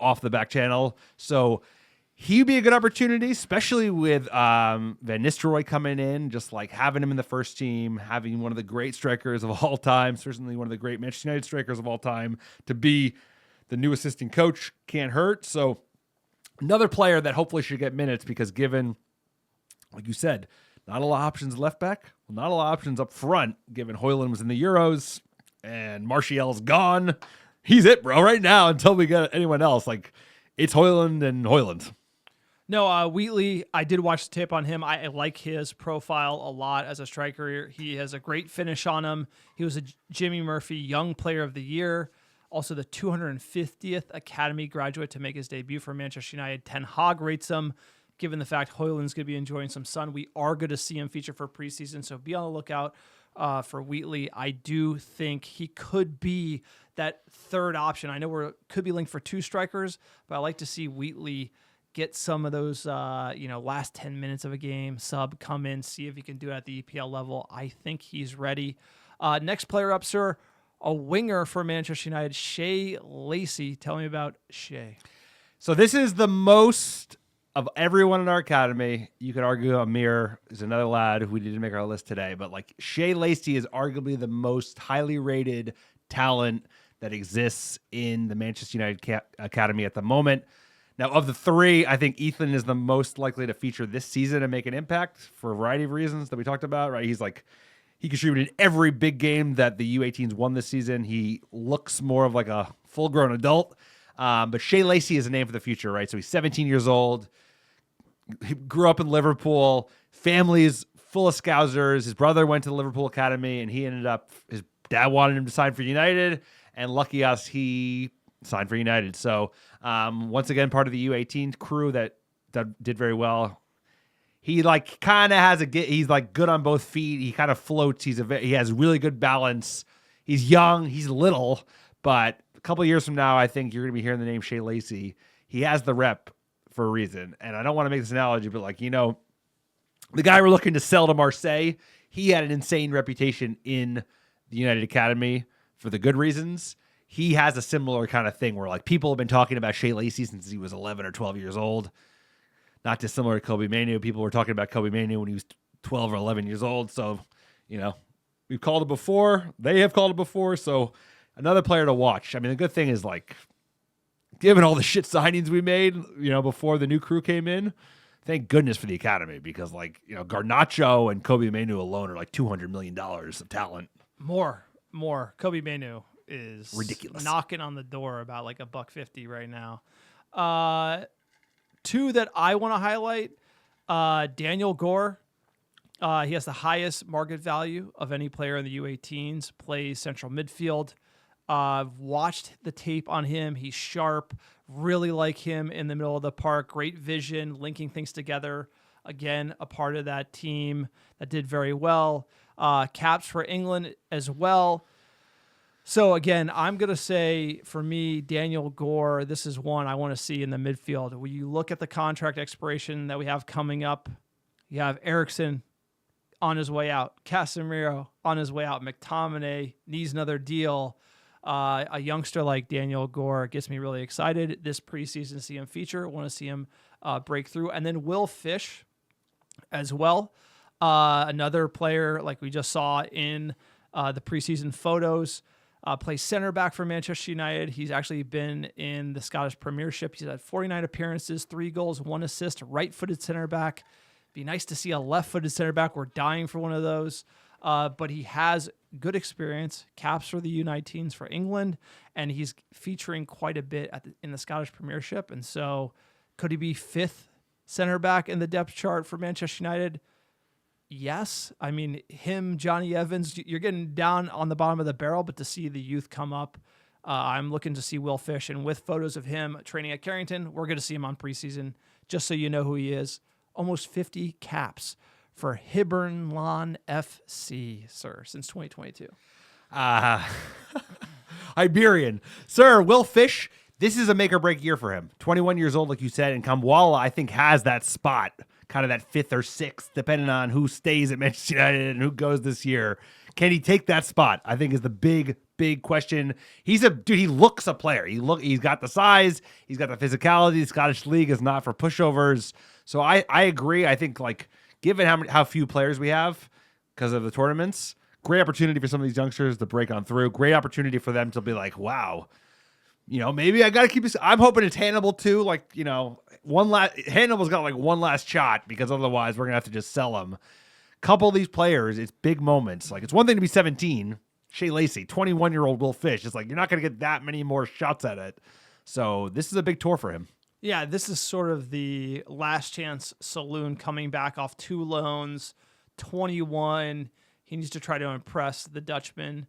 off the back channel. So he'd be a good opportunity, especially with Van Nistelrooy coming in, just like having him in the first team, having one of the great strikers of all time, certainly one of the great Manchester United strikers of all time, to be the new assistant coach can't hurt. So another player that hopefully should get minutes because given, like you said, not a lot of options left back, not a lot of options up front, given Højlund was in the Euros and Martial's gone. He's it, bro, right now until we get anyone else. Like, it's Højlund and Højlund. No, Wheatley, I did watch the tape on him. I like his profile a lot as a striker. He has a great finish on him. He was a Jimmy Murphy Young Player of the Year, also the 250th Academy graduate to make his debut for Manchester United. Ten Hag rates him. Given the fact Højlund's going to be enjoying some sun, we are going to see him feature for preseason, so be on the lookout for Wheatley. I do think he could be that third option. I know we could be linked for 2 strikers, but I like to see Wheatley get some of those, last 10 minutes of a game, come in, see if he can do it at the EPL level. I think he's ready. Next player up, sir, a winger for Manchester United, Shea Lacey. Tell me about Shea. So this is the most of everyone in our academy. You could argue Amir is another lad who we didn't make our list today, but like Shea Lacey is arguably the most highly rated talent that exists in the Manchester United academy at the moment. Now, of the 3, I think Ethan is the most likely to feature this season and make an impact for a variety of reasons that we talked about, right? He contributed in every big game that the U18s won this season. He looks more of like a full-grown adult. But Shea Lacey is a name for the future, right? So he's 17 years old. He grew up in Liverpool. Family's full of Scousers. His brother went to the Liverpool Academy, and his dad wanted him to sign for United, and lucky us, he signed for United. So once again, part of the U18 crew that did very well. He like kind of has he's like good on both feet. He kind of floats. He has really good balance. He's young. He's little, but a couple of years from now, I think you're going to be hearing the name Shea Lacey. He has the rep for a reason. And I don't want to make this analogy, but like, the guy we're looking to sell to Marseille, he had an insane reputation in the United Academy for the good reasons. He has a similar kind of thing where like people have been talking about Shea Lacey since he was 11 or 12 years old. Not dissimilar to Kobbie Mainoo. People were talking about Kobbie Mainoo when he was 12 or 11 years old. So, we've called it before. They have called it before. So another player to watch. I mean, the good thing is like, given all the shit signings we made, before the new crew came in, thank goodness for the academy because like, Garnacho and Kobbie Mainoo alone are like $200 million of talent. More. Kobbie Mainoo is ridiculous, knocking on the door about like $150 right now. 2 that I want to highlight, Daniel Gore. He has the highest market value of any player in the U18s, plays central midfield. I've watched the tape on him. He's sharp, really like him in the middle of the park, great vision, linking things together. Again, a part of that team that did very well. Caps for England as well. So again, I'm going to say for me, Daniel Gore, this is one I want to see in the midfield. When you look at the contract expiration that we have coming up, you have Eriksen on his way out, Casemiro on his way out, McTominay needs another deal. A youngster like Daniel Gore gets me really excited this preseason to see him feature. I want to see him break through. And then Will Fish as well. Another player like we just saw in the preseason photos. Plays center back for Manchester United. He's actually been in the Scottish Premiership. He's had 49 appearances, 3 goals, 1 assist, right-footed center back. Be nice to see a left-footed center back. We're dying for one of those. But he has good experience, caps for the U19s for England, and he's featuring quite a bit in the Scottish Premiership. And so could he be 5th center back in the depth chart for Manchester United? Yes. I mean, him, Johnny Evans, you're getting down on the bottom of the barrel, but to see the youth come up I'm looking to see Will Fish, and with photos of him training at Carrington, we're going to see him on preseason, just so you know who he is. Almost 50 caps for Hibernian FC, sir, since 2022. Iberian. Sir, Will Fish, this is a make-or-break year for him. 21 years old, like you said, and Kamwala, I think, has that spot, kind of that 5th or 6th, depending on who stays at Manchester United and who goes this year. Can he take that spot? I think is the big question. He looks a player. He's got the size, he's got the physicality. The Scottish League is not for pushovers. So I agree. I think, like, given how few players we have because of the tournaments, great opportunity for some of these youngsters to break on through. Great opportunity for them to be like, wow, maybe I got to keep this. I'm hoping it's Hannibal too. Like, Hannibal's got like one last shot, because otherwise we're going to have to just sell him. Couple of these players, it's big moments. Like, it's one thing to be 17. Shea Lacey, 21-year-old Will Fish. It's like, you're not going to get that many more shots at it. So this is a big tour for him. Yeah, this is sort of the last chance saloon coming back off 2 loans, 21. He needs to try to impress the Dutchman,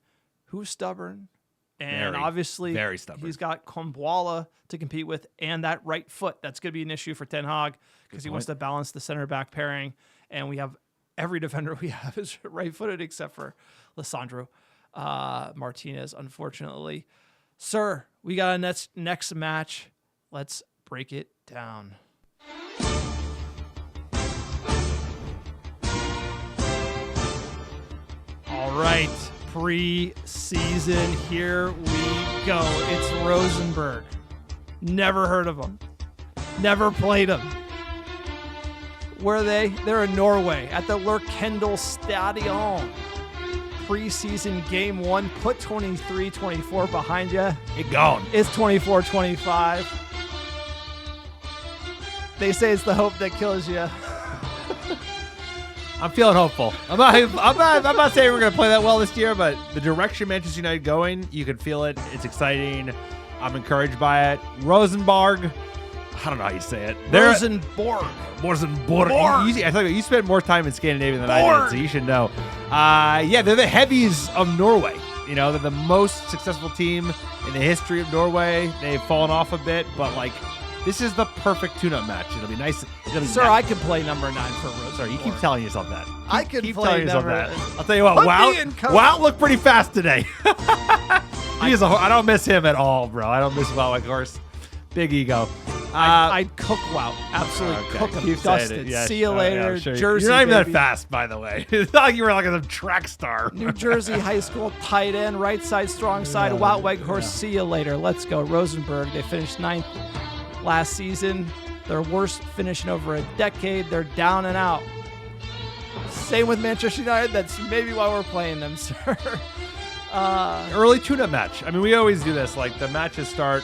who's stubborn. And obviously, very stubborn. He's got Kamwala to compete with, and that right foot. That's going to be an issue for Ten Hag, because he wants to balance the center back pairing. And we have every defender we have is right-footed except for Lisandro Martinez, unfortunately. Sir, we got a next match. Let's break it down. All right, preseason, here we go. It's Rosenborg. Never heard of them. Never played them. Where are they? They're in Norway at the Lerkendal Stadion. Preseason game 1. Put 23-24 behind you. It gone. It's 24-25. They say it's the hope that kills you. I'm feeling hopeful. I'm not saying we're going to play that well this year, but the direction Manchester United going, you can feel it. It's exciting. I'm encouraged by it. Rosenborg, I don't know how you say it. Rosenborg. I thought you spent more time in Scandinavia than I did, so you should know. Yeah, they're the heavies of Norway. They're the most successful team in the history of Norway. They've fallen off a bit, but like, this is the perfect tune-up match. It'll be nice. Sir, I could play number 9 for Rosenborg. Sorry, you keep telling yourself that. I could play number 9. I'll tell you what, Wout looked pretty fast today. I don't miss him at all, bro. I don't miss Wout, like horse. Big ego. I'd cook Wout. Absolutely cook him. Dusted. Yeah, see you later. Yeah, sure. Jersey, You're not even baby. that fast, by the way. It's not like you were like a track star. New Jersey high school tight end, right side, strong side. Wout Weghorst, see you later. Let's go. Rosenborg, they finished 9th last season. Their worst finish in over a decade. They're down and out. Same with Manchester United. That's maybe why we're playing them, sir. Early tune-up match. I mean, we always do this. Like, the matches start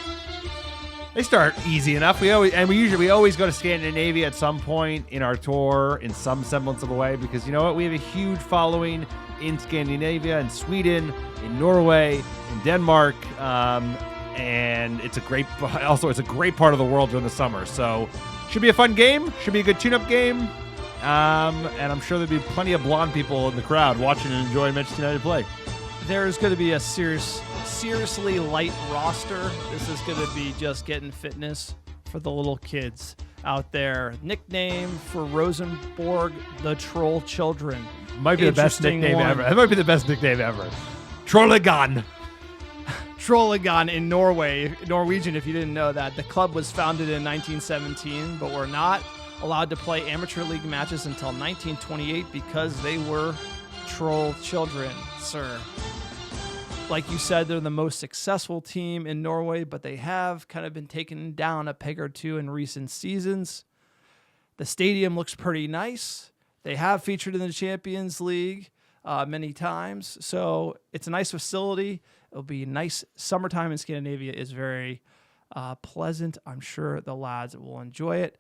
easy enough. We always go to Scandinavia at some point in our tour in some semblance of a way, because you know what? We have a huge following in Scandinavia, in Sweden, in Norway, in Denmark, and it's a great part of the world during the summer. So should be a fun game. Should be a good tune-up game. And I'm sure there'll be plenty of blonde people in the crowd watching and enjoying Manchester United play. There's going to be a seriously light roster. This is going to be just getting fitness for the little kids out there. Nickname for Rosenborg, the Troll Children. Might be the best nickname ever. It might be the best nickname ever. Trollegan. Trollegan in Norway, Norwegian, if you didn't know that. The club was founded in 1917, but were not allowed to play amateur league matches until 1928 because they were troll children, sir. Like you said, they're the most successful team in Norway, but they have kind of been taken down a peg or two in recent seasons. The stadium looks pretty nice. They have featured in the Champions League many times, so it's a nice facility. It'll be nice. Summertime in Scandinavia is very pleasant. I'm sure the lads will enjoy it.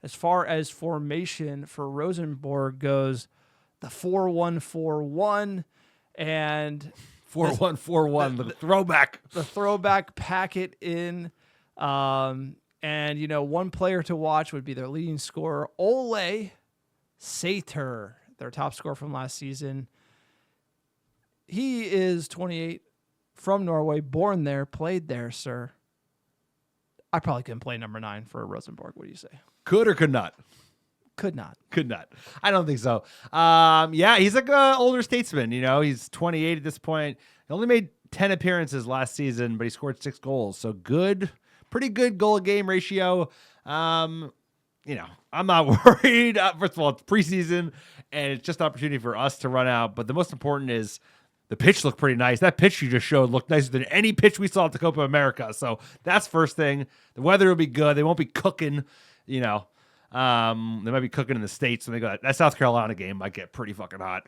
As far as formation for Rosenborg goes, the 4-1-4-1 and 4-1-4-1, the throwback. The throwback packet in. And, one player to watch would be their leading scorer, Ole Sæter, their top scorer from last season. He is 28 from Norway, born there, played there, sir. I probably couldn't play number 9 for Rosenborg. What do you say? Could or could not? Could not. Could not. I don't think so. Yeah, he's like an older statesman. He's 28 at this point. He only made 10 appearances last season, but he scored 6 goals. So pretty good goal game ratio. I'm not worried. First of all, it's preseason, and it's just an opportunity for us to run out. But the most important is the pitch looked pretty nice. That pitch you just showed looked nicer than any pitch we saw at the Copa America. So that's first thing. The weather will be good. They won't be cooking, They might be cooking in the States when they go. That South Carolina game might get pretty fucking hot.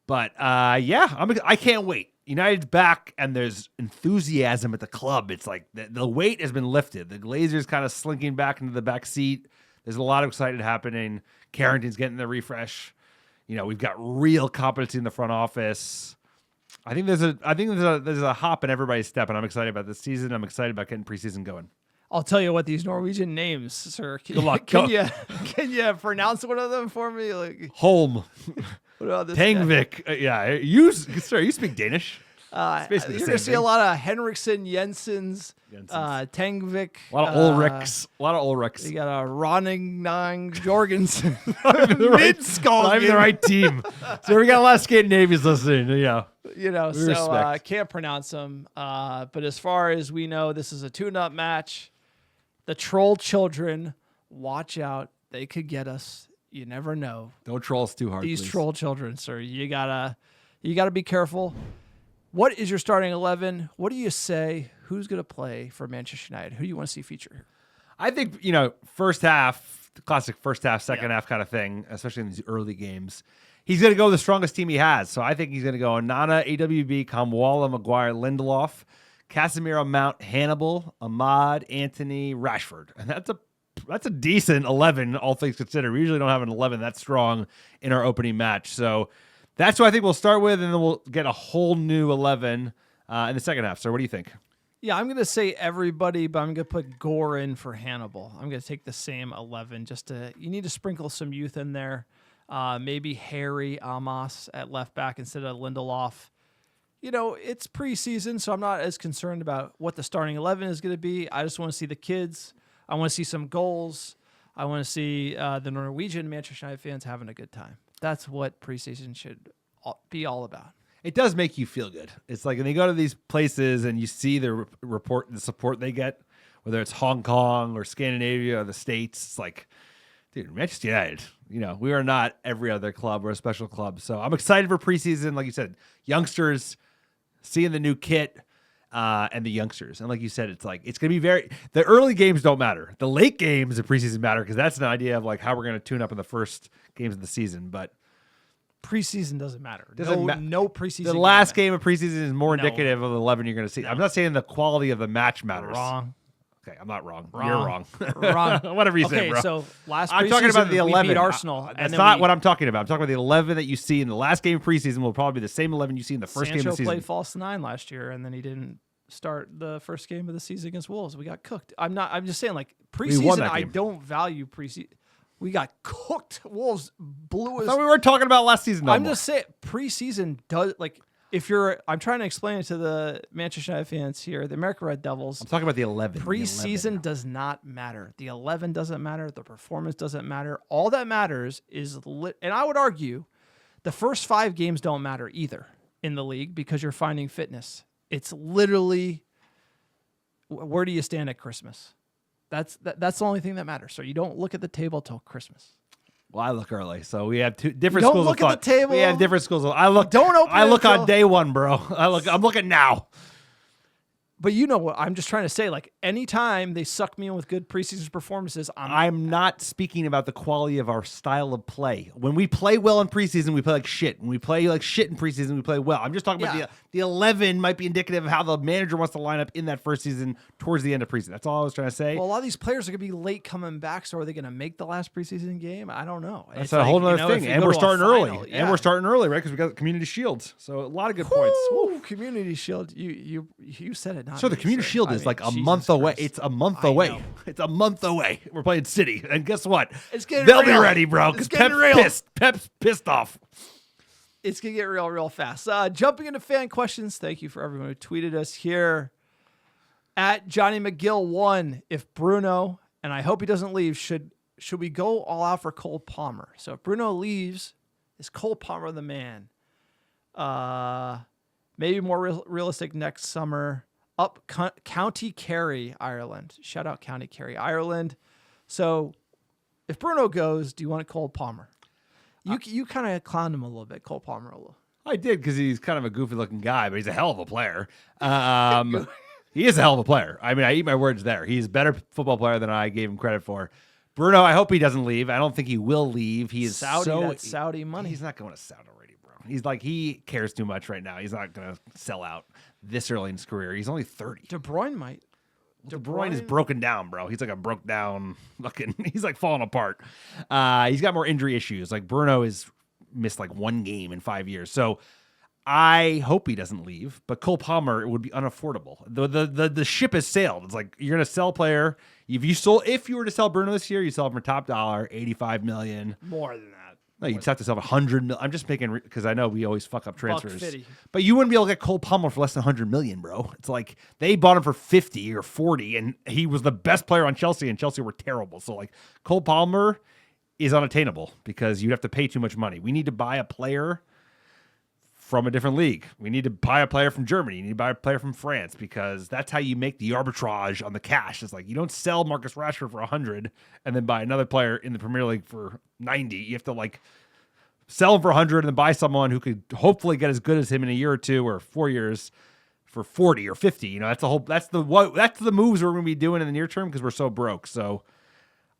But I can't wait. United's back, and there's enthusiasm at the club. It's like the weight has been lifted. The Glazers kind of slinking back into the back seat. There's a lot of excitement happening. Carrington's getting the refresh. We've got real competency in the front office. I think there's a hop in everybody's step, and I'm excited about this season. I'm excited about getting preseason going. I'll tell you what, these Norwegian names, sir. Good luck. Can you pronounce one of them for me? Holm. What about this Tengvik. You speak Danish. You're going to see a lot of Henriksen, Jensens, Tengvik. A lot of Ulrichs. You got a Ronning Jorgensen. Not even the right team. So we got a lot of Scandinavians listening. Can't pronounce them. But as far as we know, this is a tune-up match. The troll children, watch out. They could get us. You never know. Don't troll us too hard, These please. troll children, sir. You gotta be careful. What is your starting 11? What do you say? Who's going to play for Manchester United? Who do you want to see feature here? I think, first half, the classic first half, second half kind of thing, especially in these early games. He's going to go with the strongest team he has. So I think he's going to go Onana, AWB, Kamwala, Maguire, Lindelof, Casemiro, Mount, Hannibal, Ahmad, Anthony, Rashford. And that's a decent 11, all things considered. We usually don't have an 11 that strong in our opening match. So that's what I think we'll start with, and then we'll get a whole new 11 in the second half. So what do you think? Yeah, I'm going to say everybody, but I'm going to put Gore in for Hannibal. I'm going to take the same 11 you need to sprinkle some youth in there. Maybe Harry Amass at left back instead of Lindelof. It's preseason, so I'm not as concerned about what the starting 11 is going to be. I just want to see the kids. I want to see some goals. I want to see the Norwegian Manchester United fans having a good time. That's what preseason should be all about. It does make you feel good. It's like when you go to these places and you see the support they get, whether it's Hong Kong or Scandinavia or the States. It's like, dude, Manchester United, we are not every other club. We're a special club. So I'm excited for preseason. Like you said, youngsters, seeing the new kit and the youngsters. And like you said, it's going to be the early games don't matter. The late games of preseason matter because that's an idea of like how we're going to tune up in the first games of the season. But preseason doesn't matter. No preseason. The last game of preseason is more indicative of the 11 you're going to see. No. I'm not saying the quality of the match matters. Wrong. Okay, I'm not wrong. You're wrong. Wrong. Whatever you say, bro. Okay, so last I'm talking about the 11. We beat Arsenal. That's not what I'm talking about. I'm talking about the 11 that you see in the last game of preseason will probably be the same 11 you see in the first game of the season. Sancho played false 9 last year, and then he didn't start the first game of the season against Wolves. We got cooked. I'm just saying, like, preseason, I don't value preseason. We got cooked. Wolves blew us. I thought we were talking about last season. I'm just saying, preseason does, like, I'm trying to explain it to the Manchester United fans here, the American Red Devils. I'm talking about the 11. Preseason does not matter. The 11 doesn't matter. The performance doesn't matter. All that matters is, and I would argue, the first 5 games don't matter either in the league because you're finding fitness. It's literally, where do you stand at Christmas? That's the only thing that matters. So you don't look at the table till Christmas. Well, I look early, so we have two different schools of thought. Don't look at the table. We have different schools of. I look on day one, bro. I'm looking now. But you know what? I'm just trying to say, like, anytime they suck me in with good preseason performances, I'm not speaking about the quality of our style of play. When we play well in preseason, we play like shit. When we play like shit in preseason, we play well. I'm just talking about the 11 might be indicative of how the manager wants to line up in that first season towards the end of preseason. That's all I was trying to say. Well, a lot of these players are going to be late coming back, so are they going to make the last preseason game? I don't know. That's a whole other thing. And we're starting early. Yeah. And we're starting early, right? Because we got Community Shields. So a lot of good points. Ooh, Community Shield. You said it, not So the Community Shield is like a month away. It's a month away. It's a month away. We're playing City. And guess what? It's getting They'll real. be ready, bro. Because Pep's pissed off. It's going to get real fast. Jumping into fan questions. Thank you for everyone who tweeted us here. At Johnny McGill 1, if Bruno, and I hope he doesn't leave, should we go all out for Cole Palmer? So if Bruno leaves, is Cole Palmer the man? Maybe more realistic next summer. Up County Kerry, Ireland. Shout out County Kerry, Ireland. So if Bruno goes, do you want Cole Palmer? You kind of clowned him a little bit, Cole Palmer a little. I did because he's kind of a goofy looking guy, but he's a hell of a player. He is a hell of a player. I mean, I eat my words there. He's a better football player than I gave him credit for. Bruno, I hope he doesn't leave. I don't think he will leave. He is Saudi money. He's not going to Saudi already, bro. He's like, he cares too much right now. He's not going to sell out this early in his career. He's only 30. De Bruyne might. De Bruyne is broken down, bro. He's like a broke down looking. He's like falling apart. He's got more injury issues. Like Bruno has missed like 1 game in 5 years. So I hope he doesn't leave. But Cole Palmer, it would be unaffordable. The ship has sailed. It's like you're gonna sell a player. If you were to sell Bruno this year, you sell him for top dollar, $85 million. More than that. No, you'd have to sell $100 million. I'm just making because I know we always fuck up transfers. $150. But you wouldn't be able to get Cole Palmer for less than $100 million, bro. It's like they bought him for 50 or 40, and he was the best player on Chelsea, and Chelsea were terrible. So like Cole Palmer is unattainable because you'd have to pay too much money. We need to buy a player from a different league. We need to buy a player from Germany. You need to buy a player from France because that's how you make the arbitrage on the cash. It's like you don't sell Marcus Rashford for 100 and then buy another player in the Premier League for 90. You have to like sell him for 100 and then buy someone who could hopefully get as good as him in a year or 2 or 4 years for 40 or 50. You know, that's the moves we're going to be doing in the near term because we're so broke. So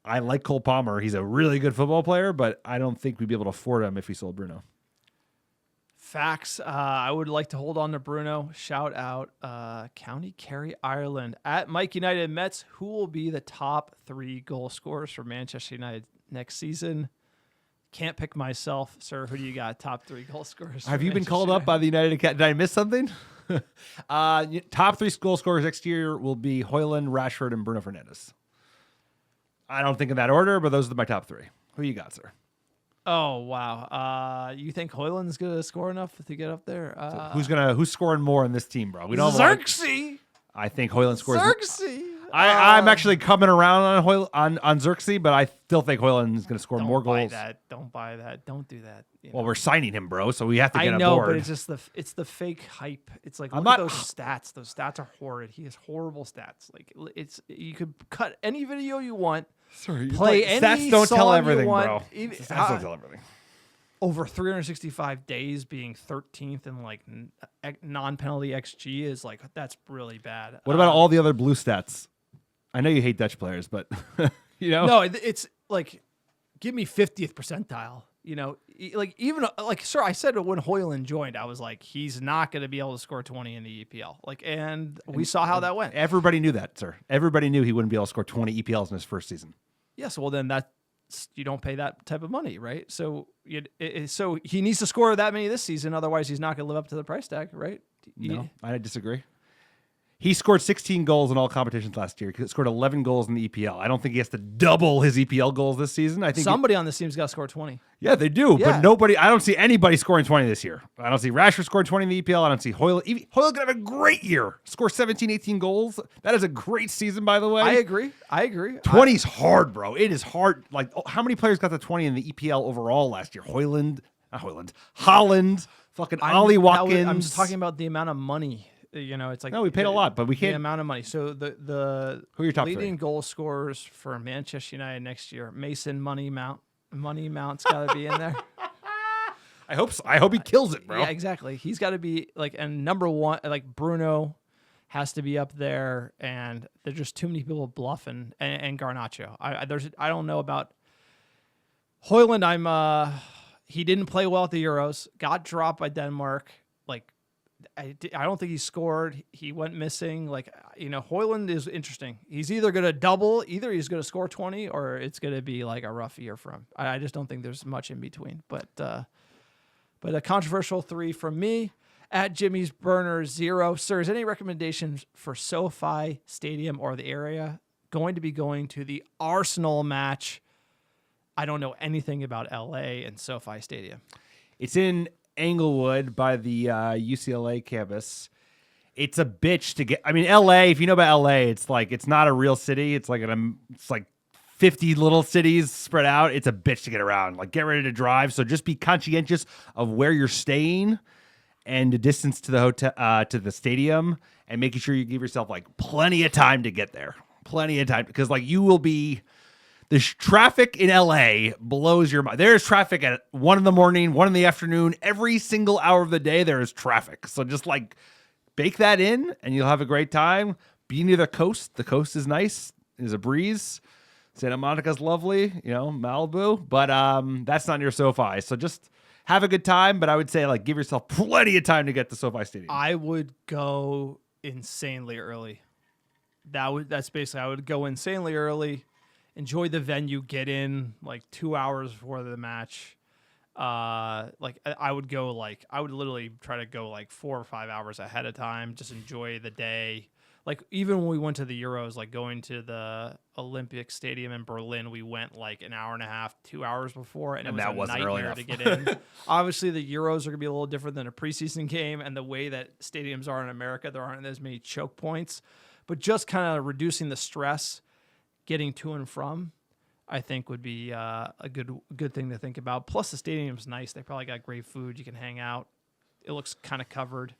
I like Cole Palmer. He's a really good football player, but I don't think we'd be able to afford him if we sold Bruno. Facts. I would like to hold on to Bruno. Shout out County Kerry, Ireland. At Mike United Mets, who will be the top 3 goal scorers for Manchester United next season? Can't pick myself, sir. Who do you got? Top 3 goal scorers. Have you been called up by the United Academy? Did I miss something? Top 3 goal scorers next year will be Højlund, Rashford, and Bruno Fernandes. I don't think in that order, but those are my top 3. Who you got, sir? Oh, wow. You think Højlund's going to score enough to get up there? Who's scoring more in this team, bro? We don't Zirkzee. I think Højlund scores. Zirkzee. I'm actually coming around on Zirkzee, but I still think Højlund is going to score more goals. Don't buy that. Don't do that. Well, we're signing him, bro, so we have to get I know, aboard. but it's just the fake hype. It's like look at those stats. Those stats are horrid. He has horrible stats. Like you could cut any video you want. Sorry, play any stats don't song tell everything, you want. bro. Even, stats don't tell everything. Over 365 days being 13th in like non-penalty XG is like that's really bad. What about all the other blue stats? I know you hate Dutch players, but you know. No, it's like give me 50th percentile. You know, like even like sir, I said when Højlund joined, I was like, he's not going to be able to score 20 in the EPL. Like, and we saw how that went. Everybody knew that, sir. Everybody knew he wouldn't be able to score 20 EPLs in his first season. Yes, well then you don't pay that type of money, right? So so he needs to score that many this season, otherwise he's not going to live up to the price tag, right? No, I disagree. He scored 16 goals in all competitions last year. He scored 11 goals in the EPL. I don't think he has to double his EPL goals this season. I think somebody on this team's got to score 20. Yeah, they do. Yeah. But nobody. I don't see anybody scoring 20 this year. I don't see Rashford scoring 20 in the EPL. I don't see Højlund. Højlund could have a great year. Score 17, 18 goals. That is a great season, by the way. I agree. 20's hard, bro. It is hard. Like, how many players got the 20 in the EPL overall last year? Holland, fucking Ollie Watkins. I'm just talking about the amount of money. You know, it's like no, we paid a lot, but we can't. The amount of money. So the who are your top leading 3? Goal scorers for Manchester United next year? Mason Money Mount's got to be in there. I hope so. I hope he kills it, bro. Yeah, exactly. He's got to be like, and number 1, like Bruno has to be up there, and there's just too many people bluffing and Garnacho. I don't know about Højlund. He didn't play well at the Euros. Got dropped by Denmark. Like. I don't think he scored. He went missing. Like, you know, Højlund is interesting. He's either going to double, either he's going to score 20, or it's going to be like a rough year for him. I just don't think there's much in between. But a controversial 3 from me. At Jimmy's Burner 0. Sir, is any recommendations for SoFi Stadium or the area? Going to be going to the Arsenal match. I don't know anything about LA and SoFi Stadium. It's in Englewood by the UCLA campus. It's a bitch to get. I mean, LA, if you know about LA, it's not a real city. It's like 50 little cities spread out. It's a bitch to get around. Like, get ready to drive. So just be conscientious of where you're staying and the distance to the hotel, to the stadium, and making sure you give yourself like plenty of time to get there. Plenty of time, because like you will be. The traffic in LA blows your mind. There's traffic at 1 in the morning, 1 in the afternoon, every single hour of the day. There is traffic. So just like bake that in, and you'll have a great time. Be near the coast. The coast is nice. There's a breeze. Santa Monica's lovely, Malibu, but that's not near SoFi. So just have a good time. But I would say like give yourself plenty of time to get to SoFi Stadium. I would go insanely early. That's basically, I would go insanely early, enjoy the venue, get in like 2 hours before the match. I would literally try to go like 4 or 5 hours ahead of time, just enjoy the day. Like even when we went to the Euros, like going to the Olympic Stadium in Berlin, we went like an hour and a half, 2 hours before, and it was that a wasn't early nightmare enough. to get in. Obviously, the Euros are going to be a little different than a preseason game, and the way that stadiums are in America, there aren't as many choke points. But just kind of reducing the stress, getting to and from, I think would be a good thing to think about. Plus, the stadium's nice. They probably got great food. You can hang out. It looks kind of covered.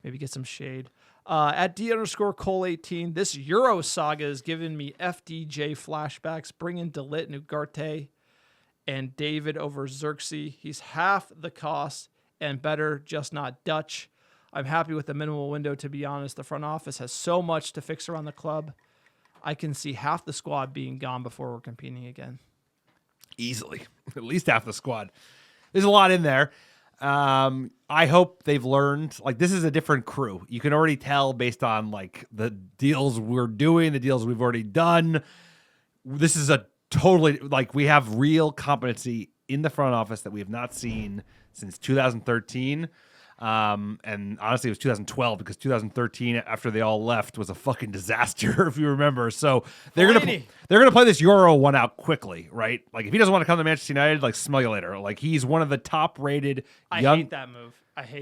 Maybe get some shade. At D_Cole18, this Euro saga is giving me FDJ flashbacks. Bring in Ligt Ugarte and David over Zirkzee. He's half the cost and better, just not Dutch. I'm happy with the minimal window, to be honest. The front office has so much to fix around the club. I can see half the squad being gone before we're competing again. Easily. At least half the squad. There's a lot in there. I hope they've learned. Like, this is a different crew. You can already tell based on like the deals we're doing, the deals we've already done. This is a totally, like, we have real competency in the front office that we have not seen since 2013. And honestly, it was 2012 because 2013, after they all left, was a fucking disaster, if you remember. So they're gonna play this Euro one out quickly, right? Like, if he doesn't want to come to Manchester United, like, smell you later. Like, he's one of the top rated. I hate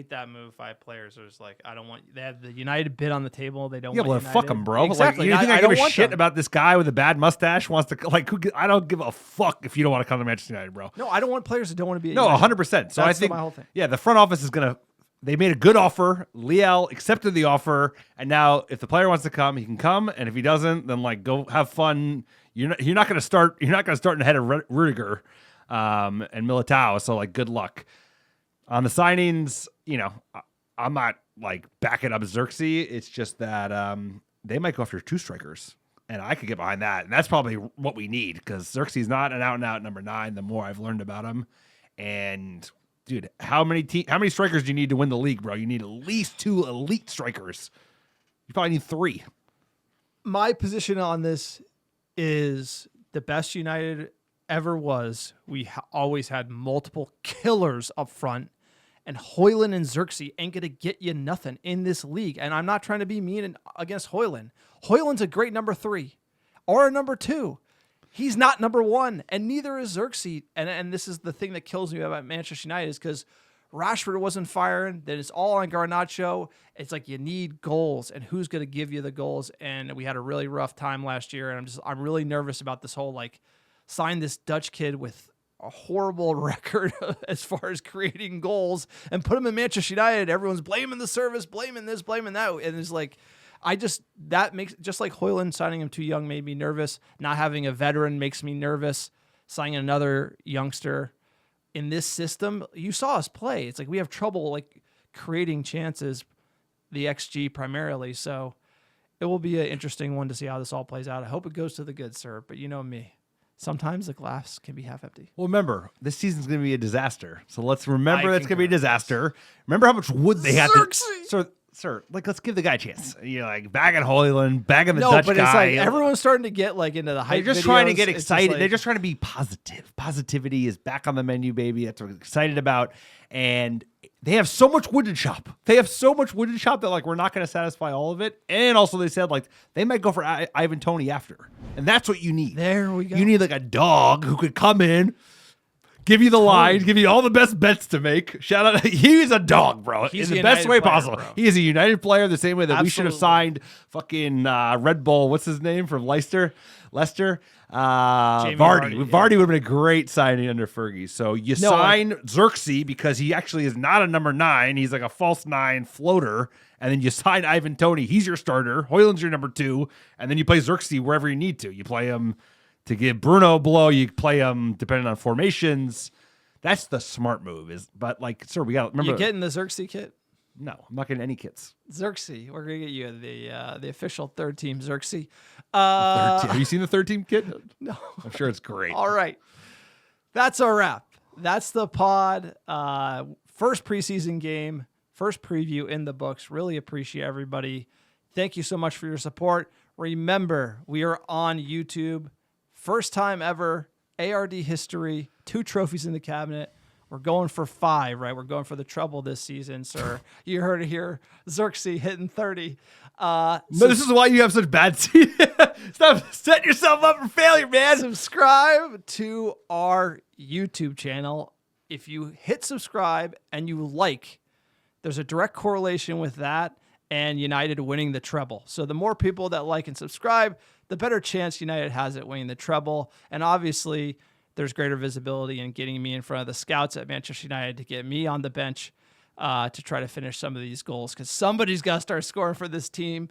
that move by players. There's like, I don't want. They have the United bid on the table. They don't. Yeah, want well, United. fuck him, bro. Exactly. Like, you think I give a shit them. about this guy with a bad mustache wants to like? I don't give a fuck if you don't want to come to Manchester United, bro. No, I don't want players that don't want to be. At No, United. 100%. So That's I think my whole thing. Yeah, the front office is gonna. They made a good offer. Liel accepted the offer, and now if the player wants to come, he can come. And if he doesn't, then like go have fun. You're not going to start. You're not going to start in the head of Rudiger and Militao. So like, good luck on the signings. I'm not like backing up Zirkzee. It's just that they might go after 2 strikers, and I could get behind that. And that's probably what we need, because Zirkzee's not an out and out number 9. The more I've learned about him, and dude, how many strikers do you need to win the league, bro? You need at least 2 elite strikers. You probably need 3. My position on this is the best United ever was. We always had multiple killers up front, and Højlund and Zirkzee ain't going to get you nothing in this league. And I'm not trying to be mean against Højlund. Højlund's a great number 3 or a number 2. He's not number 1, and neither is Zirkzee. And this is the thing that kills me about Manchester United, is because Rashford wasn't firing. Then it's all on Garnacho. It's like you need goals, and who's going to give you the goals? And we had a really rough time last year, and I'm really nervous about this whole like sign this Dutch kid with a horrible record as far as creating goals and put him in Manchester United. Everyone's blaming the service, blaming this, blaming that, and it's like. That makes, just like Højlund signing him too young made me nervous. Not having a veteran makes me nervous. Signing another youngster in this system, you saw us play. It's like we have trouble like creating chances, the XG primarily. So it will be an interesting one to see how this all plays out. I hope it goes to the good, sir. But you know me. Sometimes the glass can be half empty. Well, remember, this season's going to be a disaster. So let's remember that's going to be a disaster. Remember how much wood they had to... Sir, like, let's give the guy a chance. You're like bagging Højlund, bagging the Dutch guy. No, but it's like everyone's starting to get like into the hype. They're just trying to get excited. They're just trying to be positive. Positivity is back on the menu, baby. That's what we're excited about. And they have so much wood to chop. That like we're not going to satisfy all of it. And also they said like they might go for Ivan Toney after. And that's what you need. There we go. You need like a dog who could come in, give you the line, give you all the best bets to make. Shout out. He's a dog, bro. He's in the a best United way player, possible. bro. He is a United player the same way that we should have Absolutely. signed fucking Red Bull. What's his name from Leicester? Vardy, Vardy yeah. would have been a great signing under Fergie. So you sign Zirkzee because he actually is not a number 9. He's like a false 9 floater. And then you sign Ivan Toney. He's your starter. Højlund's your number 2. And then you play Zirkzee wherever you need to. You play him to give Bruno a blow. You play him depending on formations. That's the smart move. But like, sir, we got to remember. You getting the Zirkzee kit? No, I'm not getting any kits. Zirkzee. We're going to get you the official third team Zirkzee. Have you seen the third team kit? No. I'm sure it's great. All right. That's our wrap. That's the pod. First preseason game, first preview in the books. Really appreciate everybody. Thank you so much for your support. Remember, we are on YouTube. First time ever, ARD history, 2 trophies in the cabinet. We're going for 5, right? We're going for the treble this season, sir. You heard it here. Zirkzee hitting 30. No, this is why you have such bad seed. Stop setting yourself up for failure, man. Subscribe to our YouTube channel. If you hit subscribe and you like, there's a direct correlation with that and United winning the treble. So the more people that like and subscribe, the better chance United has at winning the treble. And obviously, there's greater visibility in getting me in front of the scouts at Manchester United to get me on the bench to try to finish some of these goals because somebody's got to start scoring for this team.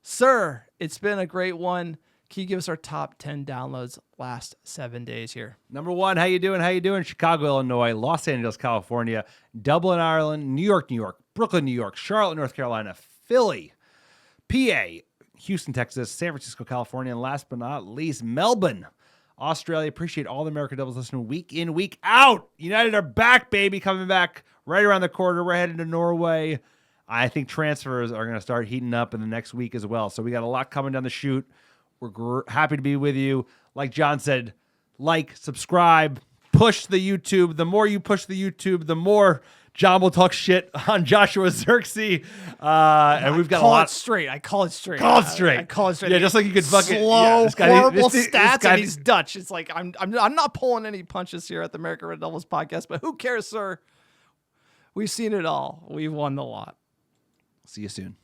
Sir, it's been a great one. Can you give us our top 10 downloads last 7 days here? Number 1, how you doing? Chicago, Illinois, Los Angeles, California, Dublin, Ireland, New York, Brooklyn, New York, Charlotte, North Carolina, Philly, PA, Houston, Texas, San Francisco, California, and last but not least, Melbourne, Australia. Appreciate all the America Doubles listening week in, week out. United are back, baby, coming back right around the corner. We're heading to Norway. I think transfers are going to start heating up in the next week as well. So we got a lot coming down the chute. We're happy to be with you. Like John said, like, subscribe, push the YouTube. The more you push the YouTube, the more John will talk shit on Joshua Zirkzee. And we've got a lot. I call it straight. Call it straight. I call it straight. Yeah, just like you could fucking slow, this guy- horrible this stats, guy- and he's Dutch. It's like I'm not pulling any punches here at the American Red Devils podcast, but who cares, sir? We've seen it all. We've won the lot. See you soon.